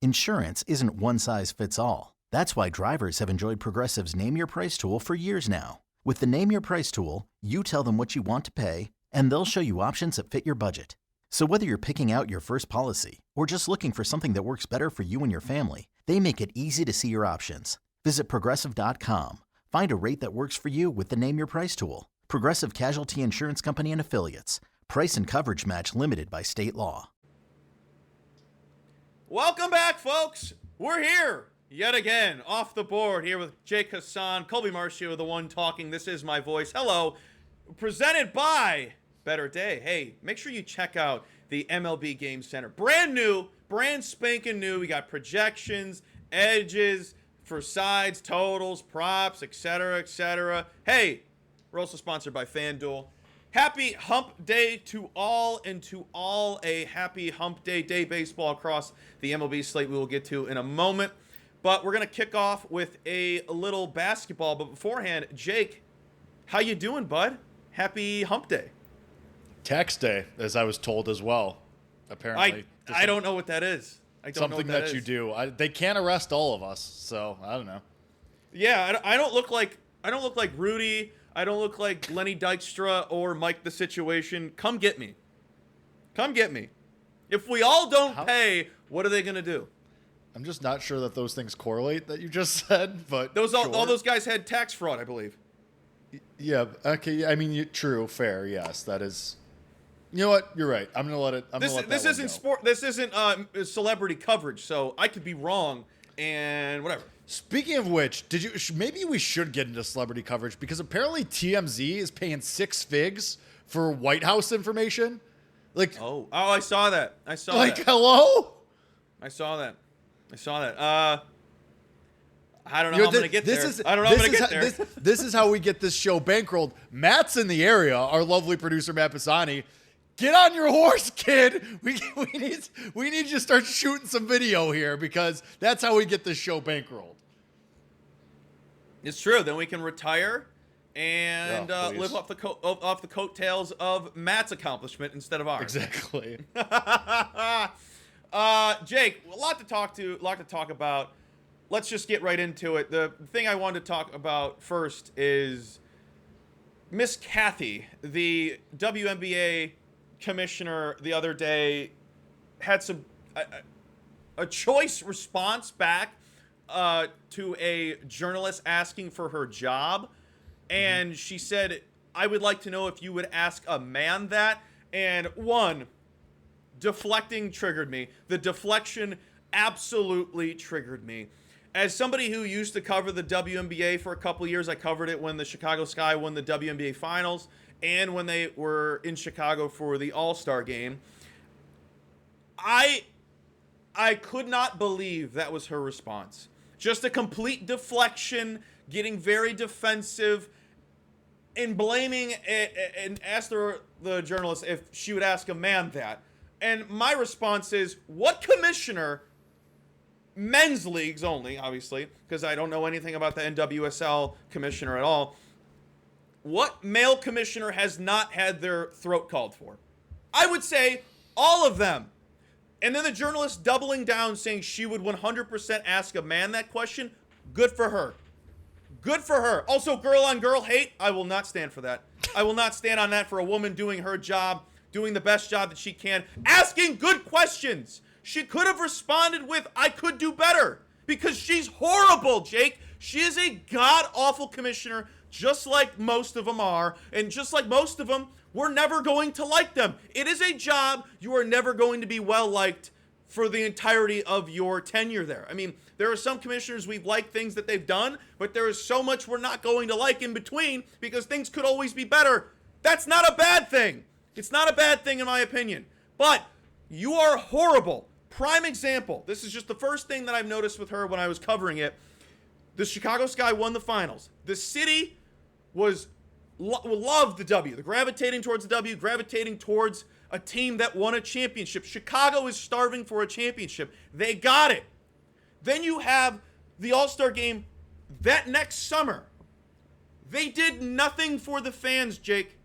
Insurance isn't one size fits all. That's why drivers have enjoyed Progressive's Name Your Price tool for years now. With the Name Your Price tool, you tell them what you want to pay, and they'll show you options that fit your budget. So whether you're picking out your first policy or just looking for something that works better for you and your family, they make it easy to see your options. Visit Progressive.com. Find a rate that works for you with the Name Your Price tool. Progressive Casualty Insurance Company and Affiliates. Price and coverage match limited by state law. Welcome back, folks. We're here yet again, off the board, here with Jake Hassan, Colby Marcio, the one talking. This is my voice. Hello. Presented by Better Day. Hey, make sure you check out the MLB Game Center. Brand new, brand spanking new. We got projections, edges for sides, totals, props, etc., etc. Hey, we're also sponsored by FanDuel. Happy Hump Day to all, and to all a happy Hump Day baseball across the MLB slate we will get to in a moment. But we're going to kick off with a little basketball. But beforehand, Jake, how you doing, bud? Happy Hump Day. Tax Day, as I was told as well, apparently. I don't know what that is. I don't know what that is. You do. They can't arrest all of us, so I don't know. Yeah, I don't look like Rudy. I don't look like Lenny Dykstra or Mike the Situation. Come get me. Come get me. If we all don't pay, what are they going to do? I'm just not sure that those things correlate that you just said, but all those guys had tax fraud, I believe. Yeah, okay. I mean, true, fair, yes. That is... You know what? You're right. I'm going to let it This isn't sport. This isn't celebrity coverage, so I could be wrong and whatever. Speaking of which, maybe we should get into celebrity coverage, because apparently TMZ is paying 6 figs for White House information. Like, I saw that. Hello? I saw that. I don't know how I'm going to get there. I don't know how I'm going to get there. This is how we get this show bankrolled. Matt's in the area, our lovely producer, Matt Pisani. Get on your horse, kid. We need you to start shooting some video here, because that's how we get this show bankrolled. It's true. Then we can retire and live off the coattails of Matt's accomplishment instead of ours. Exactly. Jake, a lot to talk about. Let's just get right into it. The thing I wanted to talk about first is Miss Kathy, the WNBA commissioner, the other day had a choice response back to a journalist asking for her job, and she said, "I would like to know if you would ask a man that." And one, deflecting triggered me. The deflection absolutely triggered me. As somebody who used to cover the WNBA for a couple years, I covered it when the Chicago Sky won the WNBA Finals and when they were in Chicago for the All-Star game. I could not believe that was her response. Just a complete deflection, getting very defensive, and blaming and asked the journalist if she would ask a man that. And my response is, what commissioner, men's leagues only, obviously, because I don't know anything about the NWSL commissioner at all, what male commissioner has not had their throat called for? I would say all of them. And then the journalist doubling down, saying she would 100% ask a man that question. Good for her. Good for her. Also, girl on girl hate, I will not stand for that. I will not stand on that for a woman doing her job, doing the best job that she can, asking good questions. She could have responded with, "I could do better," because she's horrible, Jake. She is a god-awful commissioner, just like most of them are, and just like most of them, we're never going to like them. It is a job you are never going to be well-liked for the entirety of your tenure there. I mean, there are some commissioners we've liked things that they've done, but there is so much we're not going to like in between, because things could always be better. That's not a bad thing. It's not a bad thing in my opinion. But you are horrible. Prime example. This is just the first thing that I've noticed with her when I was covering it. The Chicago Sky won the finals. The city loved the W. They're gravitating towards the W, gravitating towards a team that won a championship. Chicago is starving for a championship. They got it. Then you have the All-Star game that next summer. They did nothing for the fans, Jake.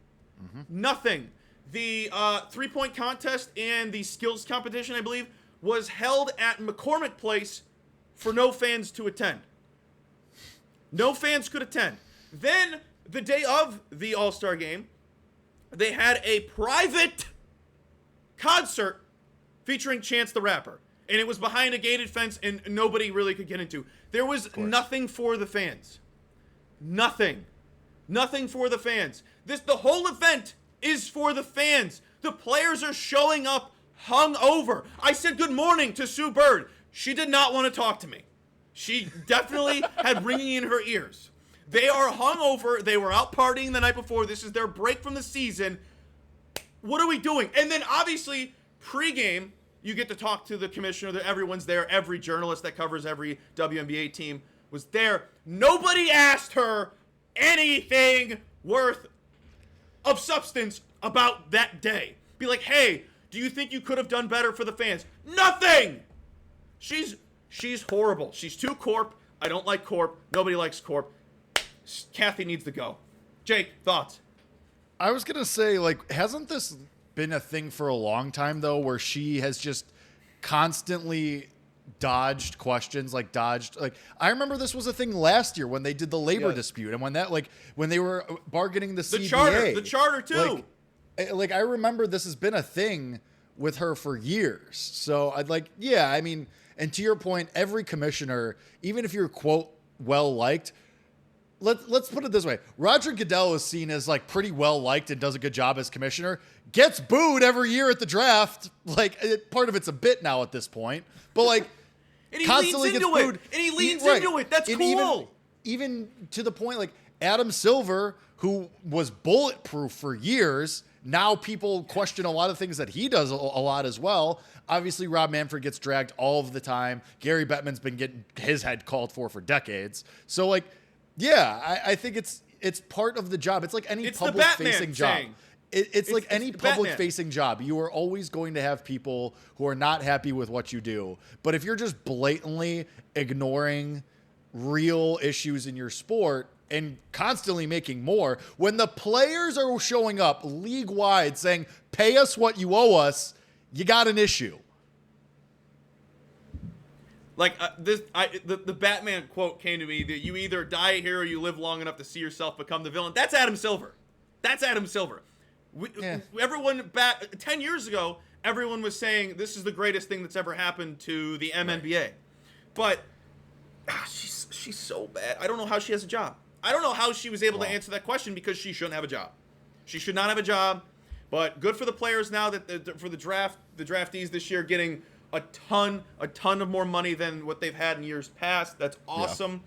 Nothing. The three-point contest and the skills competition, I believe, was held at McCormick Place for no fans to attend. No fans could attend. Then, the day of the All-Star game, they had a private concert featuring Chance the Rapper. And it was behind a gated fence and nobody really could get into. There was nothing for the fans. Nothing. Nothing for the fans. The whole event is for the fans. The players are showing up hungover. I said good morning to Sue Bird. She did not want to talk to me. She definitely had ringing in her ears. They are hungover. They were out partying the night before. This is their break from the season. What are we doing? And then obviously, pregame, you get to talk to the commissioner. Everyone's there. Every journalist that covers every WNBA team was there. Nobody asked her anything worth of substance about that day. Be like, hey, do you think you could have done better for the fans? Nothing! She's horrible. She's too corp. I don't like corp. Nobody likes corp. Kathy needs to go. Jake, thoughts? I was going to say, like, hasn't this been a thing for a long time, though, where she has just constantly dodged questions, like I remember this was a thing last year when they did the labor dispute, and when they were bargaining the CBA. The charter too. Like I remember this has been a thing with her for years. So I mean, and to your point, every commissioner, even if you're quote well liked, let's put it this way. Roger Goodell is seen as like pretty well liked and does a good job as commissioner, gets booed every year at the draft. Like part of it's a bit now at this point, but like and he constantly leans gets into booed. it. And he leans into it. That's and cool. Even to the point like Adam Silver, who was bulletproof for years, now people question a lot of things that he does a lot as well. Obviously, Rob Manfred gets dragged all of the time. Gary Bettman's been getting his head called for decades. So like, yeah, I think it's part of the job. It's like any public-facing job. It's like any public-facing job. You are always going to have people who are not happy with what you do. But if you're just blatantly ignoring real issues in your sport and constantly making more, when the players are showing up league-wide saying, pay us what you owe us, you got an issue. Like the Batman quote came to me that you either die a hero or you live long enough to see yourself become the villain. That's Adam Silver. Everyone back 10 years ago, everyone was saying this is the greatest thing that's ever happened to the MLB. Right. But she's so bad. I don't know how she has a job. I don't know how she was able to answer that question because she shouldn't have a job. She should not have a job. But good for the players now that for the draftees this year getting a ton of more money than what they've had in years past. That's awesome.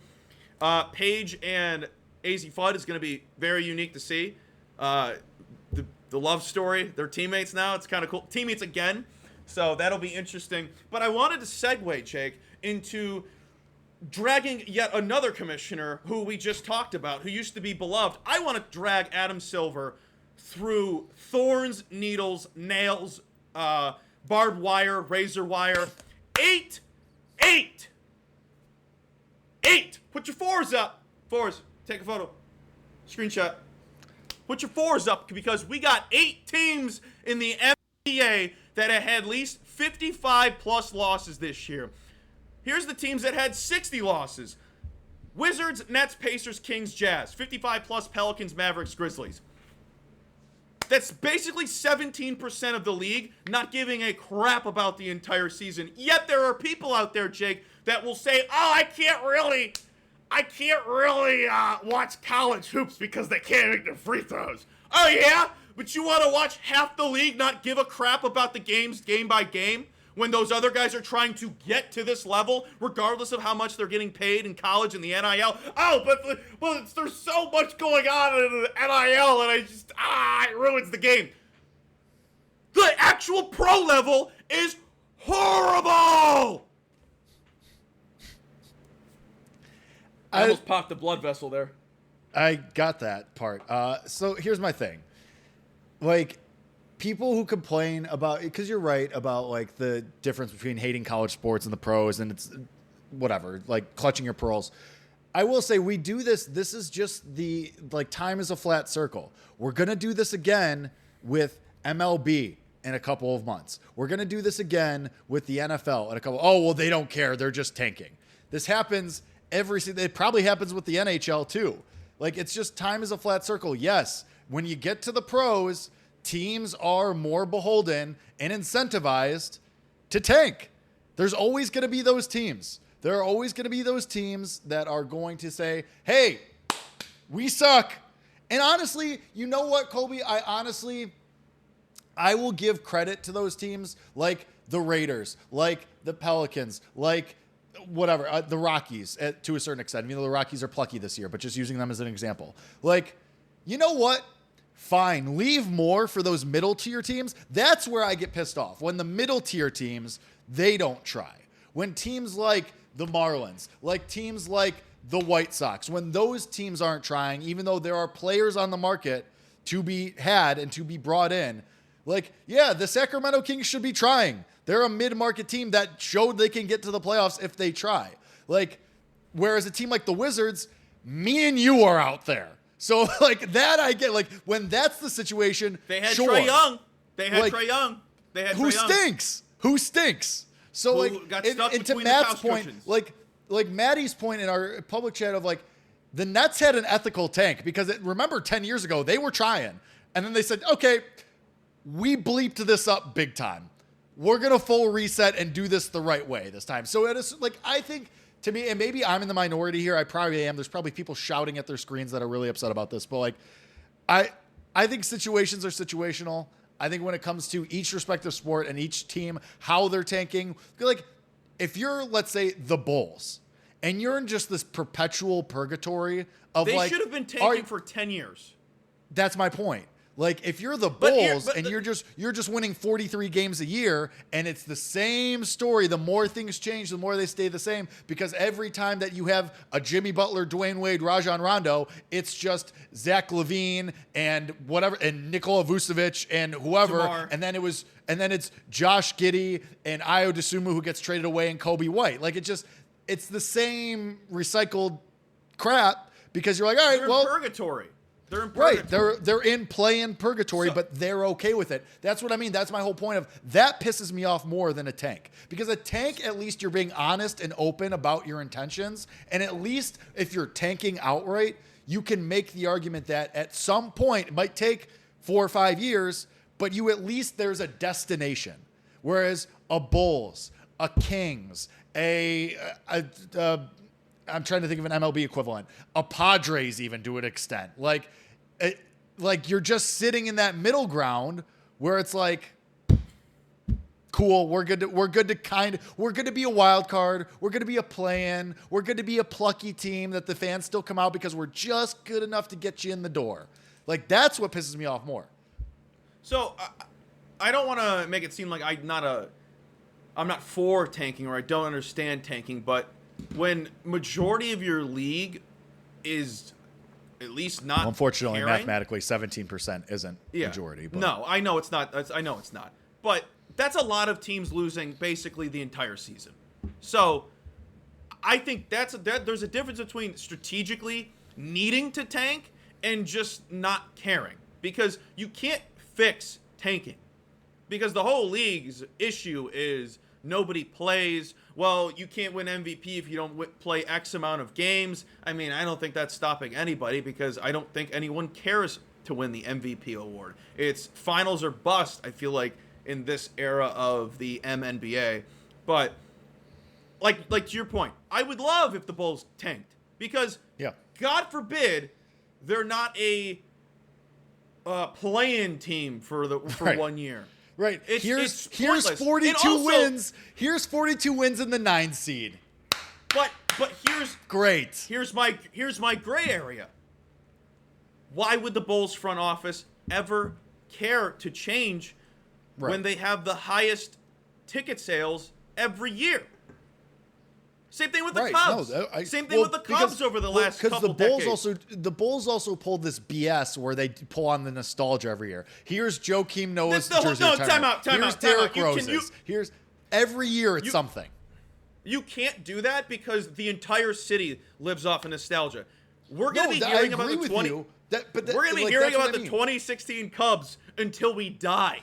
Yeah. Paige and AZ Fudd is going to be very unique to see. The love story, they're teammates now. It's kind of cool. Teammates again. So that'll be interesting. But I wanted to segue, Jake, into dragging yet another commissioner who we just talked about, who used to be beloved. I want to drag Adam Silver through thorns, needles, nails, barbed wire, razor wire. 8. Put your fours up. Fours. Take a photo. Screenshot. Put your fours up because we got 8 teams in the NBA that have had at least 55 plus losses this year. Here's the teams that had 60 losses. Wizards, Nets, Pacers, Kings, Jazz. 55 plus Pelicans, Mavericks, Grizzlies. That's basically 17% of the league not giving a crap about the entire season. Yet there are people out there, Jake, that will say, oh, I can't really watch college hoops because they can't make their free throws. Oh, yeah? But you want to watch half the league not give a crap about the games game by game when those other guys are trying to get to this level, regardless of how much they're getting paid in college and the NIL? Oh, but there's so much going on in the NIL, and it ruins the game. The actual pro level is horrible! I almost popped the blood vessel there. I got that part. So here's my thing. Like, people who complain about, because you're right about like the difference between hating college sports and the pros, and it's whatever, like clutching your pearls. I will say we do this. This is just time is a flat circle. We're going to do this again with MLB in a couple of months. We're going to do this again with the NFL in a couple. Oh, well, they don't care. They're just tanking. This happens it probably happens with the NHL too. Like, it's just time is a flat circle. Yes, when you get to the pros, teams are more beholden and incentivized to tank. There's always going to be those teams. There are always going to be those teams that are going to say, hey, we suck. And honestly, you know what, Colby? I will give credit to those teams like the Raiders, like the Pelicans, like whatever, the Rockies to a certain extent. The Rockies are plucky this year, but just using them as an example. Like, you know what? Fine. Leave more for those middle tier teams. That's where I get pissed off. When the middle tier teams, they don't try. When teams like the Marlins, like teams like the White Sox, when those teams aren't trying, even though there are players on the market to be had and to be brought in, like, yeah, the Sacramento Kings should be trying. They're a mid-market team that showed they can get to the playoffs if they try. Like, whereas a team like the Wizards, me and you are out there. So, like, that I get. Like, when that's the situation, they had sure. Trae Young. Who stinks? Who stinks? So, who got stuck and to between Matt's the couch point, cushions. like Maddie's point in our public chat of, like, the Nets had an ethical tank because, remember 10 years ago, they were trying. And then they said, okay, we bleeped this up big time. We're going to full reset and do this the right way this time. So it is like, I think to me, and maybe I'm in the minority here. I probably am. There's probably people shouting at their screens that are really upset about this, but like, I think situations are situational. I think when it comes to each respective sport and each team, how they're tanking, like if you're, let's say the Bulls and you're in just this perpetual purgatory of they like, should have been tanking for 10 years. That's my point. Like if you're the Bulls you're just winning 43 games a year and it's the same story, the more things change, the more they stay the same because every time that you have a Jimmy Butler, Dwayne Wade, Rajon Rondo, it's just Zach LaVine and whatever and Nikola Vucevic and whoever, DeMar. and then it's Josh Giddey and Ayo Dosunmu who gets traded away and Kobe White. Like it's the same recycled crap because you're like, all right, They're in purgatory. They're in purgatory. Right. They're in play in purgatory, but they're okay with it. That's what I mean. That's my whole point of that pisses me off more than a tank. Because a tank, at least you're being honest and open about your intentions. And at least if you're tanking outright, you can make the argument that at some point, it might take 4 or 5 years, but you at least there's a destination. Whereas a Bulls, a Kings, I'm trying to think of an MLB equivalent. A Padres even to an extent. Like you're just sitting in that middle ground where it's like, cool, we're good to be a wild card. We're good to be a play-in. We're good to be a plucky team that the fans still come out because we're just good enough to get you in the door. Like that's what pisses me off more. So I don't want to make it seem like I'm not for tanking or I don't understand tanking, but when majority of your league is at least not unfortunately caring, mathematically 17% isn't majority. But. No, I know it's not. But that's a lot of teams losing basically the entire season. So I think there's a difference between strategically needing to tank and just not caring because you can't fix tanking because the whole league's issue is nobody plays. Well, you can't win MVP if you don't play X amount of games. I mean, I don't think that's stopping anybody because I don't think anyone cares to win the MVP award. It's finals or bust, I feel like, in this era of the MNBA. But, like to your point, I would love if the Bulls tanked because, God forbid, they're not a play-in team for right. 1 year. Right. Here's pointless. 42 also, wins. Here's 42 wins in the 9 seed. But here's great. Here's my gray area. Why would the Bulls front office ever care to change when they have the highest ticket sales every year? Same thing with the Cubs. Same thing with the Cubs over the last couple decades. The Bulls also pull this BS where they pull on the nostalgia every year. Here's Joakim Noah's jersey. Time out. Here's Derrick Rose's. Here's every year it's something. You can't do that because the entire city lives off of nostalgia. We're going to be hearing about the 2016 Cubs until we die.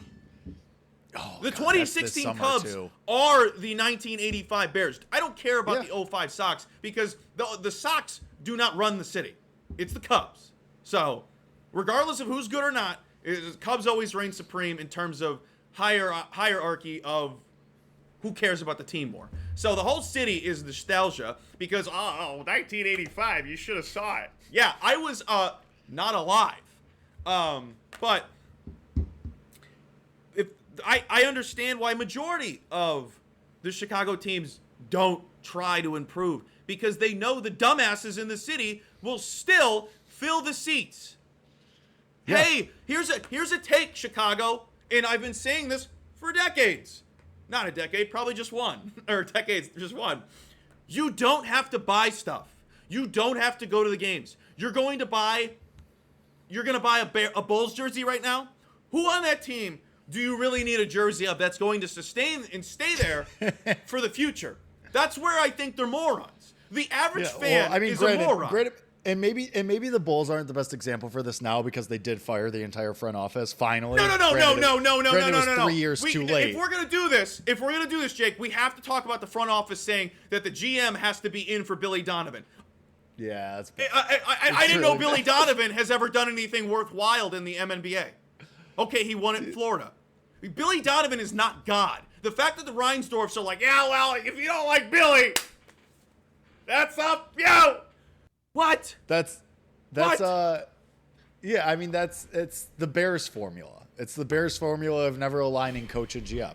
Oh, The God, 2016 that's this Cubs summer, too. are the 1985 Bears. I don't care about the 05 Sox because the Sox do not run the city. It's the Cubs. So, regardless of who's good or not, Cubs always reign supreme in terms of hierarchy of who cares about the team more. So the whole city is nostalgia because 1985, you should have saw it. Yeah, I was not alive, but if I understand why majority of the Chicago teams don't try to improve because they know the dumbasses in the city will still fill the seats. Yeah. Hey, here's a take, Chicago, and I've been saying this for decades. Not a decade, probably just one. Or decades, just one. You don't have to buy stuff. You don't have to go to the games. You're going to buy a Bulls jersey right now? Who on that team do you really need a jersey of that's going to sustain and stay there for the future? That's where I think they're morons. The average fan is a moron. And maybe the Bulls aren't the best example for this now because they did fire the entire front office finally. No. It was 3 years too late. If we're gonna do this, Jake, we have to talk about the front office saying that the GM has to be in for Billy Donovan. Yeah, that's. I didn't know Billy Donovan has ever done anything worthwhile in the MLB. Okay, he won it in Florida. Billy Donovan is not God. The fact that the Reinsdorfs are like, yeah, well, if you don't like Billy, that's up you. What? That's yeah, I mean it's the Bears formula. It's the Bears formula of never aligning coach and GM.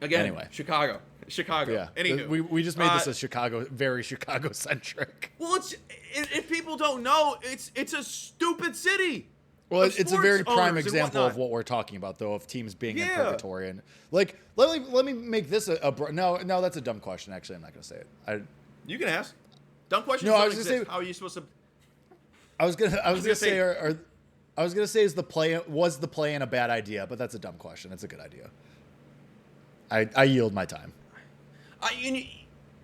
Again, anyway. Chicago. Yeah. Anywho, we just made this a very Chicago centric. Well, if people don't know, it's a stupid city. Well, it's a very prime example of what we're talking about, though, of teams being in purgatory. And like, let me make this no, that's a dumb question. Actually, I'm not going to say it. You can ask. Dumb questions. No, I was going to say. How are you supposed to? I was gonna say, was the play in a bad idea? But that's a dumb question. It's a good idea. I yield my time.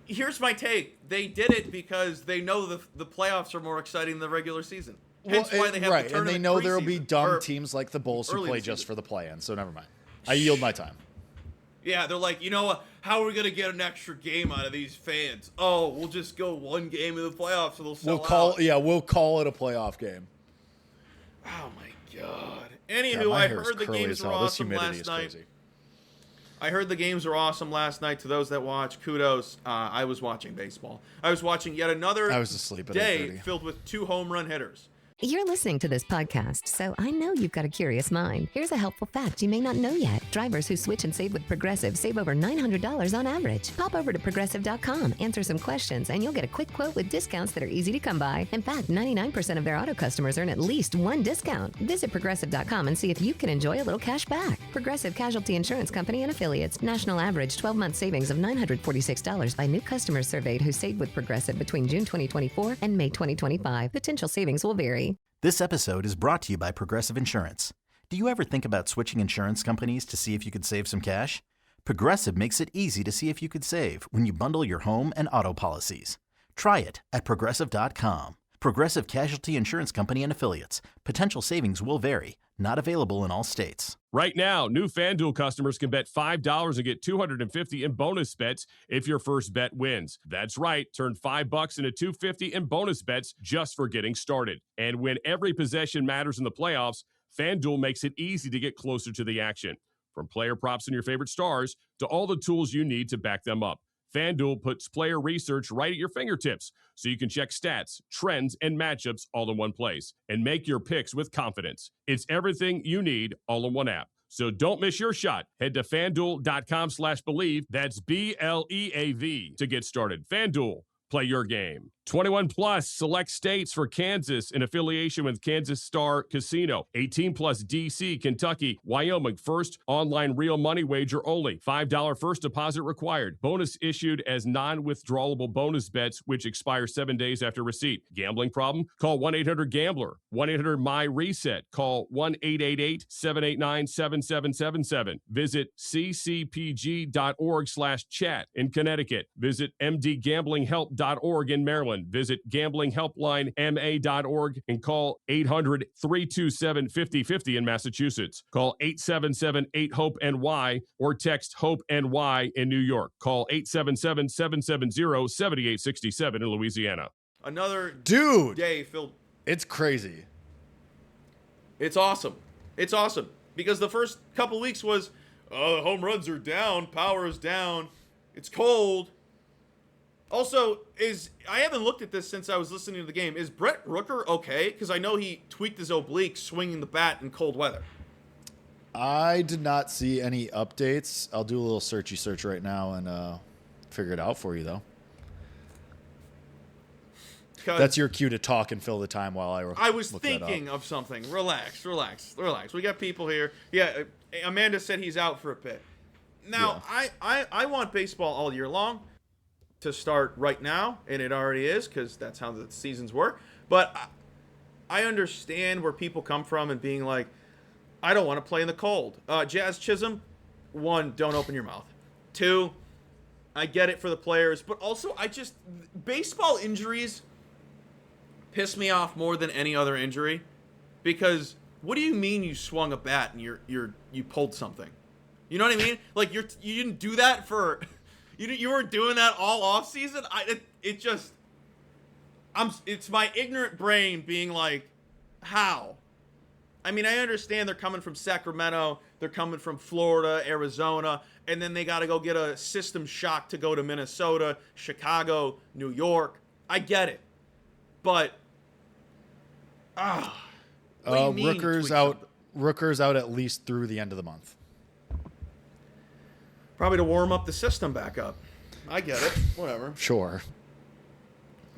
Here's my take. They did it because they know the playoffs are more exciting than the regular season. Hence why they have the tournament and they know there will be dumb or teams like the Bulls who play just for the play-in. So never mind. I yield my time. Yeah, they're like, you know what? How are we gonna get an extra game out of these fans? Oh, we'll just go one game in the playoffs, and they'll sell out. We'll call it a playoff game. Oh my God. Anywho, I heard the games were awesome last night. Crazy. I heard the games were awesome last night. To those that watch, kudos. I was watching baseball. I was watching yet another day filled with 2 home run hitters. You're listening to this podcast, so I know you've got a curious mind. Here's a helpful fact you may not know yet. Drivers who switch and save with Progressive save over $900 on average. Pop over to Progressive.com, answer some questions, and you'll get a quick quote with discounts that are easy to come by. In fact, 99% of their auto customers earn at least one discount. Visit Progressive.com and see if you can enjoy a little cash back. Progressive Casualty Insurance Company and Affiliates. National average 12-month savings of $946 by new customers surveyed who saved with Progressive between June 2024 and May 2025. Potential savings will vary. This episode is brought to you by Progressive Insurance. Do you ever think about switching insurance companies to see if you could save some cash? Progressive makes it easy to see if you could save when you bundle your home and auto policies. Try it at Progressive.com. Progressive Casualty Insurance Company and Affiliates. Potential savings will vary. Not available in all states. Right now, new FanDuel customers can bet $5 and get $250 in bonus bets if your first bet wins. That's right. Turn $5 into $250 in bonus bets just for getting started. And when every possession matters in the playoffs, FanDuel makes it easy to get closer to the action. From player props and your favorite stars to all the tools you need to back them up, FanDuel puts player research right at your fingertips so you can check stats, trends, and matchups all in one place and make your picks with confidence. It's everything you need all in one app. So don't miss your shot. Head to FanDuel.com/believe. That's BLEAV to get started. FanDuel, play your game. 21 plus select states for Kansas in affiliation with Kansas Star Casino. 18 plus DC, Kentucky, Wyoming. First online real money wager only. $5 first deposit required. Bonus issued as non-withdrawable bonus bets, which expire 7 days after receipt. Gambling problem? Call 1-800-GAMBLER. 1-800-MY-RESET. Call 1-888-789-7777. Visit ccpg.org/chat in Connecticut. Visit mdgamblinghelp.org in Maryland. Maryland. Visit gamblinghelplinema.org and call 800-327-5050 in Massachusetts. Call 877-8-HOPE-NY or text HOPE-NY in New York. Call 877-770-7867 in Louisiana. Another Dude, day filled. it's crazy. It's awesome. It's awesome. Because the first couple weeks was, oh, the home runs are down, power is down, it's cold. Also, I haven't looked at this since I was listening to the game. Is Brett Rooker okay? Because I know he tweaked his oblique swinging the bat in cold weather. I did not see any updates. I'll do a little searchy search right now and figure it out for you, though. That's your cue to talk and fill the time while I was thinking of something. Relax. We got people here. Yeah, Amanda said he's out for a bit. Now, yeah. I want baseball all year long to start right now, and it already is because that's how the seasons work. But I understand where people come from and being like, I don't want to play in the cold. Jazz Chisholm, 1, don't open your mouth. 2, I get it for the players, but also baseball injuries piss me off more than any other injury, because what do you mean you swung a bat and you pulled something? You know what I mean? Like you didn't do that for you weren't doing that all off season. It's my ignorant brain being like, how? I mean, I understand they're coming from Sacramento, they're coming from Florida, Arizona, and then they got to go get a system shock to go to Minnesota, Chicago, New York. I get it, but Rooker's out. Rooker's out at least through the end of the month. Probably to warm up the system back up. I get it. Whatever. Sure.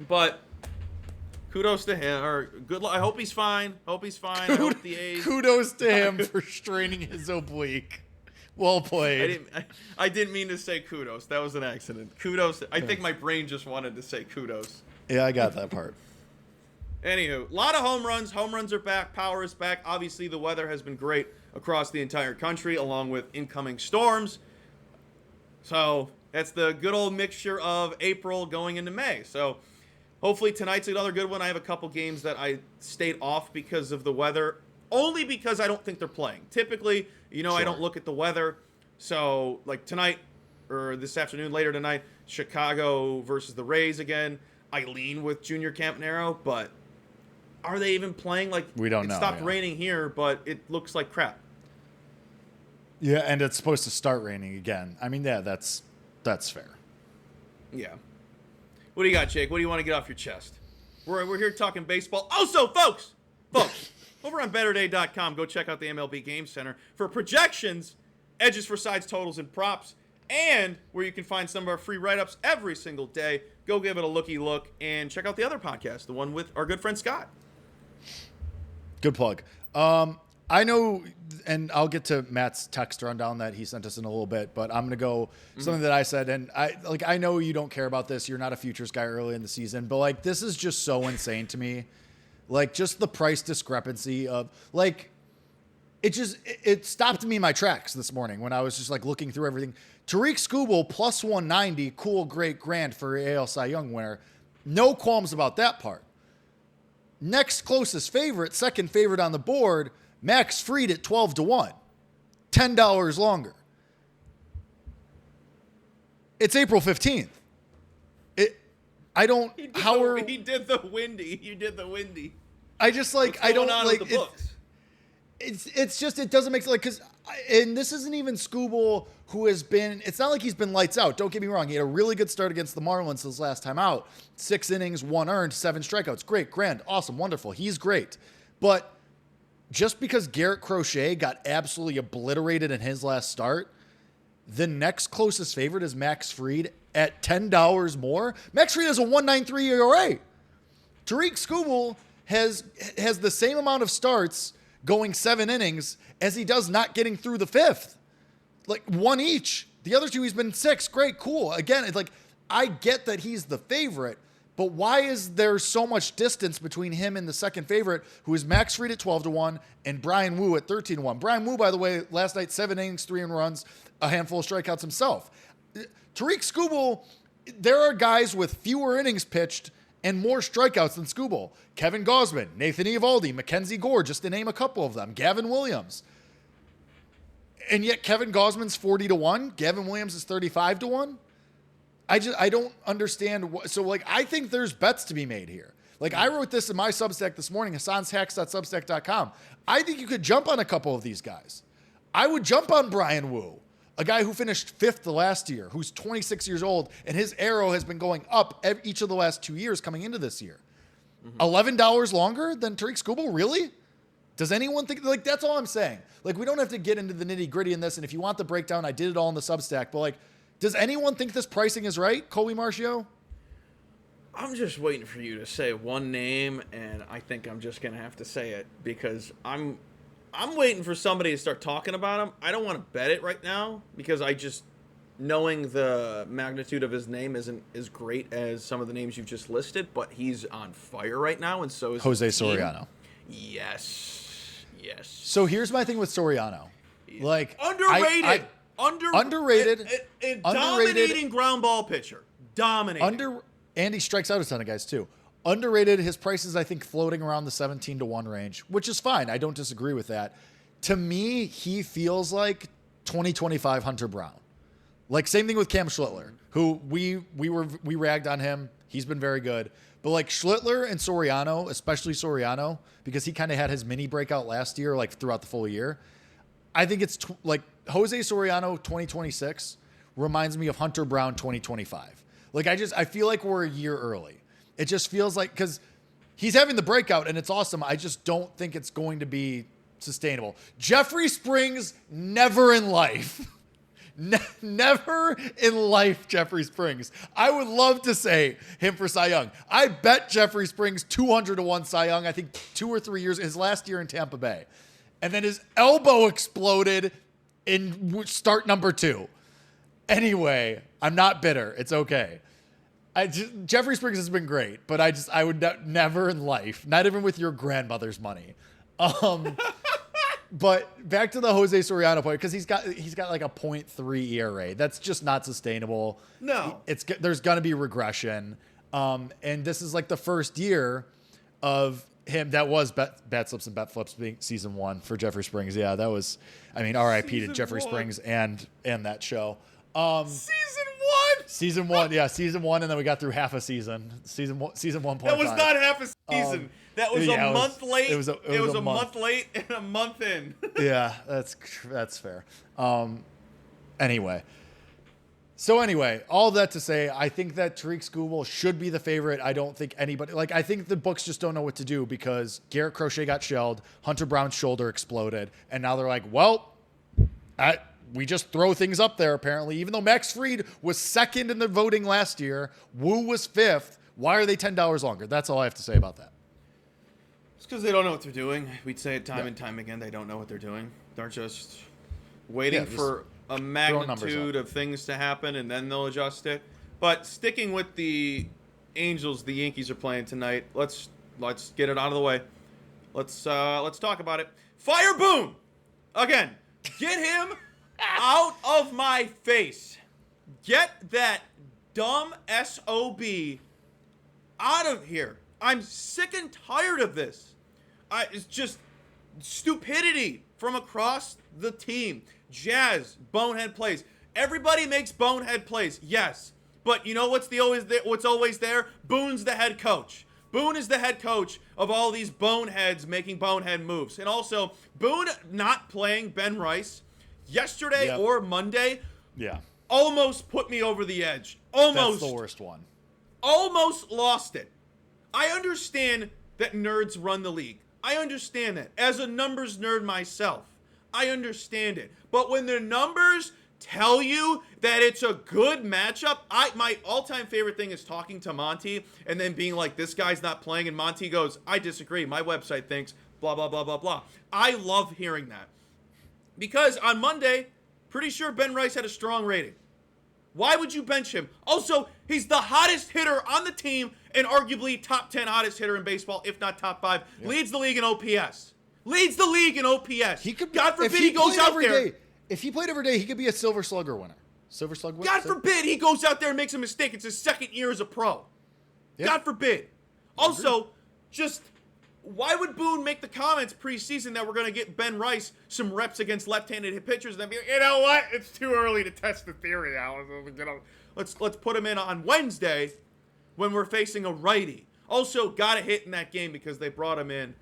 But kudos to him. Or good luck. I hope he's fine. I hope the A's. Kudos to him for straining his oblique. Well played. I didn't mean to say kudos. That was an accident. Kudos. I think my brain just wanted to say kudos. Yeah, I got that part. Anywho, a lot of home runs. Home runs are back. Power is back. Obviously, the weather has been great across the entire country, along with incoming storms. So that's the good old mixture of April going into May. So hopefully tonight's another good one. I have a couple games that I stayed off because of the weather, only because I don't think they're playing. Typically, sure. I don't look at the weather. So like tonight or this afternoon, later tonight, Chicago versus the Rays again. I lean with Junior Campanaro, but are they even playing? Like, we don't know. It stopped raining here, but it looks like crap. Yeah, and it's supposed to start raining again. I mean, yeah, that's fair. Yeah. What do you got, Jake? What do you want to get off your chest? We're here talking baseball. Also, folks, over on BetterDay.com, go check out the MLB Game Center for projections, edges for sides, totals, and props, and where you can find some of our free write-ups every single day. Go give it a look and check out the other podcast, the one with our good friend Scott. Good plug. I know, and I'll get to Matt's text rundown that he sent us in a little bit, but I'm going to go something that I said. And I know you don't care about this. You're not a futures guy early in the season, but like, this is just so insane to me. Like, just the price discrepancy of like, it stopped me in my tracks this morning when I was just like looking through everything. Tariq Skubal plus 190, cool, great, grand for AL Cy Young winner. No qualms about that part. Next closest favorite, second favorite on the board, Max Fried at 12-1, $10 longer. It's April 15th. He did the windy. You did the windy. I just like, I don't like the books? It's just, it doesn't make sense. Like, cause and this isn't even Skubal, who has been, it's not like he's been lights out. Don't get me wrong. He had a really good start against the Marlins his last time out. 6 innings, 1 earned, 7 strikeouts. Great, grand, awesome, wonderful. He's great. But just because Garrett Crochet got absolutely obliterated in his last start, the next closest favorite is Max Fried at $10 more. Max Fried has a 1.93 ERA. Tariq Skubal has the same amount of starts going 7 innings as he does not getting through the 5th. Like 1 each. The other 2, he's been 6. Great, cool. Again, it's like, I get that he's the favorite, but why is there so much distance between him and the second favorite, who is Max Fried at 12-1 and Brian Wu at 13-1? Brian Wu, by the way, last night, 7 innings, 3 runs, a handful of strikeouts himself. Tariq Skubal, there are guys with fewer innings pitched and more strikeouts than Skubal. Kevin Gausman, Nathan Eovaldi, Mackenzie Gore, just to name a couple of them. Gavin Williams. And yet Kevin Gausman's 40-1. Gavin Williams is 35-1. I don't understand. I think there's bets to be made here. Like, I wrote this in my Substack this morning, Hassan'sHacks.substack.com. I think you could jump on a couple of these guys. I would jump on Brian Wu, a guy who finished 5th the last year, who's 26 years old, and his arrow has been going up each of the last 2 years coming into this year. $11 longer than Tariq Skubal? Really? Does anyone think, like, that's all I'm saying. Like, we don't have to get into the nitty gritty in this. And if you want the breakdown, I did it all in the Substack. But, like, does anyone think this pricing is right, Colby Marcio? I'm just waiting for you to say one name, and I think I'm just going to have to say it because I'm waiting for somebody to start talking about him. I don't want to bet it right now because I just, knowing the magnitude of his name isn't as great as some of the names you've just listed, but he's on fire right now, and so is Jose his team. Soriano. Yes. So here's my thing with Soriano. Like, underrated. Underrated. Dominating ground ball pitcher. Dominating. And he strikes out a ton of guys too. Underrated. His price is, I think, floating around the 17-1 range, which is fine. I don't disagree with that. To me, he feels like 2025 Hunter Brown. Like, same thing with Cam Schlittler, who we ragged on him. He's been very good. But like Schlittler and Soriano, especially Soriano, because he kind of had his mini breakout last year, like throughout the full year. I think it's like Jose Soriano 2026 reminds me of Hunter Brown 2025. Like, I feel like we're a year early. It just feels like, because he's having the breakout and it's awesome. I just don't think it's going to be sustainable. Jeffrey Springs, never in life. Never in life, Jeffrey Springs. I would love to say him for Cy Young. I bet Jeffrey Springs 200-1 Cy Young, I think 2 or 3 years, his last year in Tampa Bay. And then his elbow exploded in start number 2. Anyway, I'm not bitter. It's okay. Jeffrey Springs has been great, but I would never in life, not even with your grandmother's money. But back to the Jose Soriano point, because he's got like a 0.3 ERA. That's just not sustainable. No, there's gonna be regression. And this is like the first year of him. That was bat slips and bet flips being season 1 for Jeffrey Springs. Yeah, that was. I mean, R.I.P. to Jeffrey Springs and that show. Season one, yeah, season 1, and then we got through half a season. Season 1.5. That was not half a season. That was a month late. It was a month late and a month in. Yeah, that's fair. Anyway, all that to say, I think that Tariq Skubal should be the favorite. I don't think anybody, I think the books just don't know what to do because Garrett Crochet got shelled, Hunter Brown's shoulder exploded, and now they're like, well, we just throw things up there apparently. Even though Max Fried was second in the voting last year, Wu was 5th. Why are they $10 longer? That's all I have to say about that. It's because they don't know what they're doing. We'd say it time and time again. They don't know what they're doing. They're just waiting for a magnitude of things to happen, and then they'll adjust it. But sticking with the Angels, the Yankees are playing tonight. Let's get it out of the way. Let's talk about it. Fire Boone again. Get him out of my face. Get that dumb SOB out of here. I'm sick and tired of this. It's just stupidity from across the team. Jazz, bonehead plays. Everybody makes bonehead plays, yes. But you know what's always there? Boone's the head coach. Boone is the head coach of all these boneheads making bonehead moves. And also, Boone not playing Ben Rice yesterday or Monday almost put me over the edge. Almost. That's the worst one. Almost lost it. I understand that nerds run the league. I understand that. As a numbers nerd myself, I understand it. But when the numbers tell you that it's a good matchup, my all-time favorite thing is talking to Monty and then being like, this guy's not playing, and Monty goes, I disagree. My website thinks blah, blah, blah, blah, blah. I love hearing that. Because on Monday, pretty sure Ben Rice had a strong rating. Why would you bench him? Also, he's the hottest hitter on the team and arguably top 10 hottest hitter in baseball, if not top 5. Yeah. Leads the league in OPS. He could, God forbid he goes out there. If he played every day, he could be a Silver Slugger winner. God forbid he goes out there and makes a mistake. It's his second year as a pro. Yeah. God forbid. Also, just why would Boone make the comments preseason that we're going to get Ben Rice some reps against left-handed pitchers and then be like, you know what? It's too early to test the theory out. Let's put him in on Wednesday when we're facing a righty. Also, got a hit in that game because they brought him in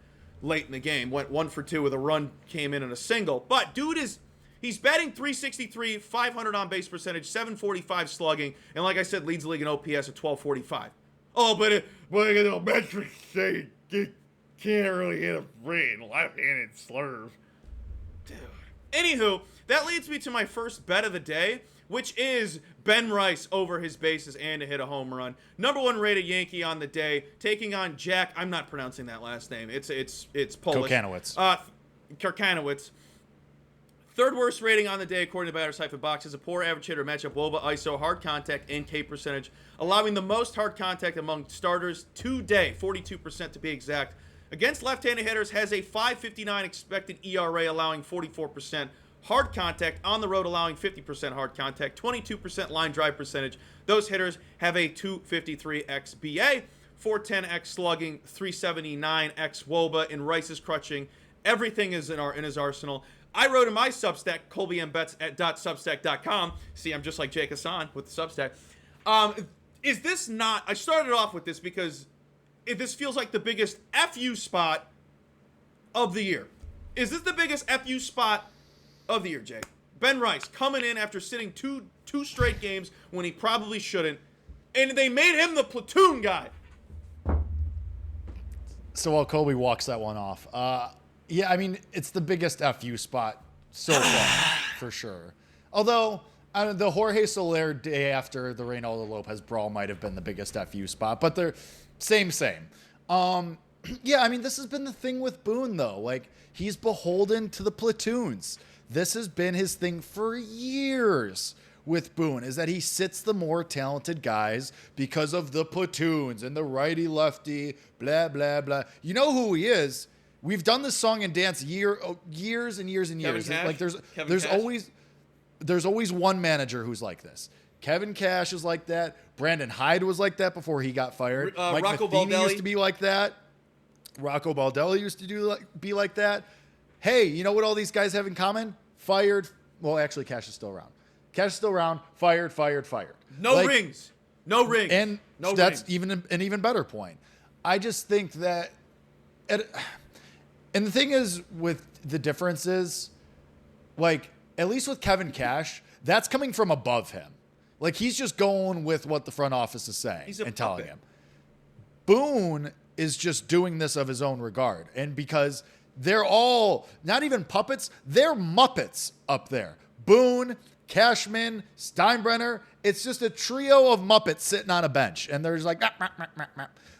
late in the game. Went 1 for 2 with a run, came in and a single. But dude he's batting .363, 500 on base percentage, 745 slugging, and like I said, leads the league in OPS at 1245. Oh, but the metrics say you can't really hit a straight left-handed slurve. Dude. Anywho, that leads me to my first bet of the day, which is Ben Rice over his bases and to hit a home run. Number 1 rated Yankee on the day, taking on Jack. I'm not pronouncing that last name. It's Polish. Kirkanowicz. Third worst rating on the day, according to Batters Hyphen Box, is a poor average hitter matchup WOBA, ISO, hard contact, and K percentage, allowing the most hard contact among starters today, 42% to be exact. Against left-handed hitters, has a .559 expected ERA, allowing 44% hard contact, on the road allowing 50% hard contact, 22% line drive percentage. Those hitters have a .253 xBA, 410 x slugging, 379 x WOBA, and Rice is crushing. Everything is in his arsenal. I wrote in my Substack, ColbyMBets at .substack.com. See, I'm just like Jake Hassan with the Substack. Is this not... I started off with this because this feels like the biggest FU spot of the year. Is this the biggest FU spot of the year, Jake? Ben Rice coming in after sitting two straight games when he probably shouldn't, and they made him the platoon guy. So while Colby walks that one off, yeah, I mean, it's the biggest FU spot so far, for sure. Although, the Jorge Soler day after the Reynaldo Lopez brawl might have been the biggest FU spot, but they're same. Yeah, I mean, this has been the thing with Boone, though. Like, he's beholden to the platoons. This has been his thing for years with Boone, is that he sits the more talented guys because of the platoons and the righty-lefty, blah, blah, blah. You know who he is. We've done this song and dance years and years and years. Like there's always one manager who's like this. Kevin Cash is like that. Brandon Hyde was like that before he got fired. Mike Rocco Matheny Baldelli used to be like that. Rocco Baldelli used to be like that. Hey, you know what all these guys have in common? Fired. Well, actually, Cash is still around. Fired. No rings. And no that's rings. even an even better point. I just think that... And the thing is, with the difference is, like, at least with Kevin Cash, that's coming from above him. Like, he's just going with what the front office is saying and telling him. Boone is just doing this of his own regard. And because they're all not even puppets, they're Muppets up there. Boone, Cashman, Steinbrenner. It's just a trio of Muppets sitting on a bench. And they're just like,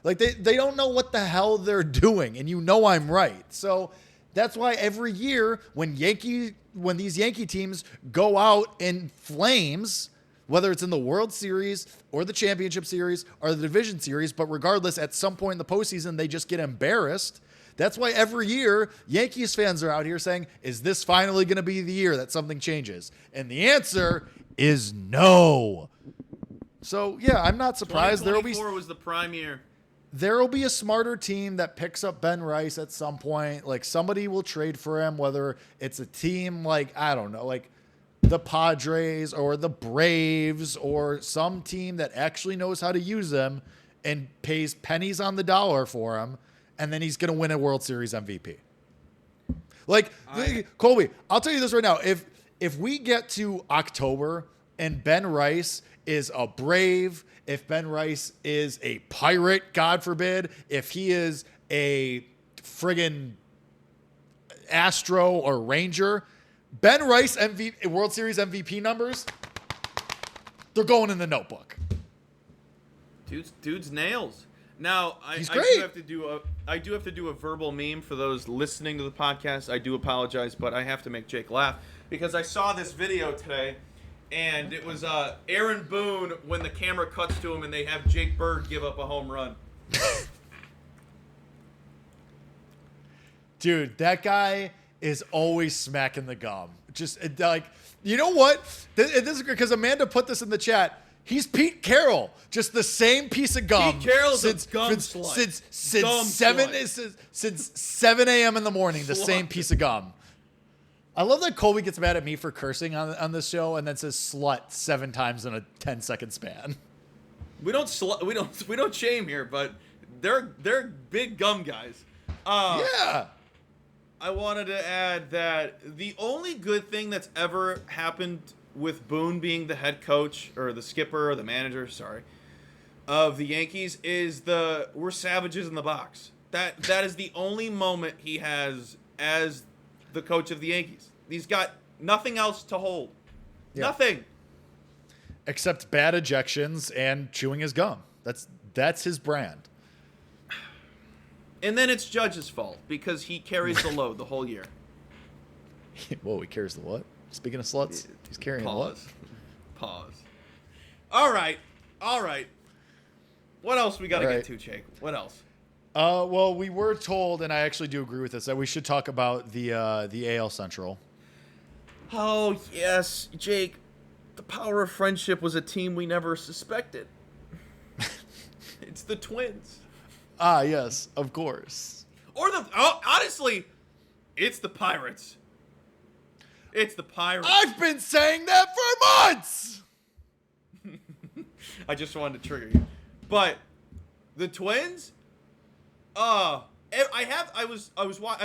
like they don't know what the hell they're doing. And you know I'm right. So that's why every year when these Yankee teams go out in flames, whether it's in the World Series or the Championship Series or the Division Series, but regardless, at some point in the postseason, they just get embarrassed. That's why every year Yankees fans are out here saying, is this finally going to be the year that something changes? And the answer is no. So, yeah, I'm not surprised. 2024 was the prime year. There will be a smarter team that picks up Ben Rice at some point. Like, somebody will trade for him, whether it's a team like, I don't know, like the Padres or the Braves or some team that actually knows how to use him and pays pennies on the dollar for him. And then he's going to win a World Series MVP. Like, Colby, I'll tell you this right now. If we get to October and Ben Rice is a Brave, if Ben Rice is a Pirate, God forbid, if he is a friggin' Astro or Ranger, Ben Rice World Series MVP numbers, they're going in the notebook. Dude's nails. Now, He's I great. do have to do a verbal meme for those listening to the podcast. I do apologize, but I have to make Jake laugh because I saw this video today, and it was Aaron Boone when the camera cuts to him and they have Jake Bird give up a home run. Dude, that guy is always smacking the gum. Just like, you know what? This is great because Amanda put this in the chat. He's Pete Carroll, just the same piece of gum. Pete Carroll's since, a gum since, slut. since Gum 7 slut. since 7 a.m. in the morning, the Slut. same piece of gum. I love that Colby gets mad at me for cursing on this show and then says slut 7 times in a 10-second span. We don't shame here, but they're big gum guys. Yeah. I wanted to add that the only good thing that's ever happened with Boone being the head coach or the skipper or the manager, of the Yankees is we're savages in the box. That is the only moment he has as the coach of the Yankees. He's got nothing else to hold. Yeah. Nothing. Except bad ejections and chewing his gum. That's his brand. And then it's Judge's fault because he carries the load the whole year. Whoa, he carries the what? Speaking of sluts, he's carrying Pause. what? Pause. All right. What else we got to All get right. to, Jake? What else? Well, we were told, and I actually do agree with this, that we should talk about the AL Central. Oh, yes, Jake. The power of friendship was a team we never suspected. It's the Twins. Ah, yes, of course. Or honestly, it's the Pirates. It's the Pirates. I've been saying that for months! I just wanted to trigger you. But the Twins, I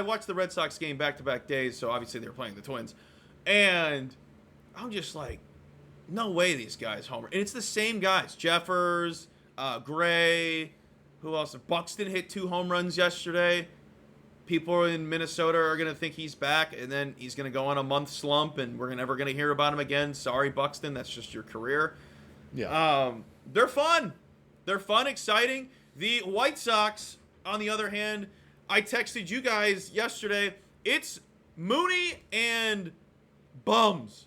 watched the Red Sox game back-to-back days, so obviously they were playing the Twins. And I'm just like, no way these guys homer. And it's the same guys. Jeffers, Gray, who else? Buxton hit 2 home runs yesterday. People in Minnesota are going to think he's back, and then he's going to go on a month slump, and we're never going to hear about him again. Sorry, Buxton. That's just your career. Yeah. They're fun. They're fun, exciting. The White Sox, on the other hand, I texted you guys yesterday. It's Mooney and bums.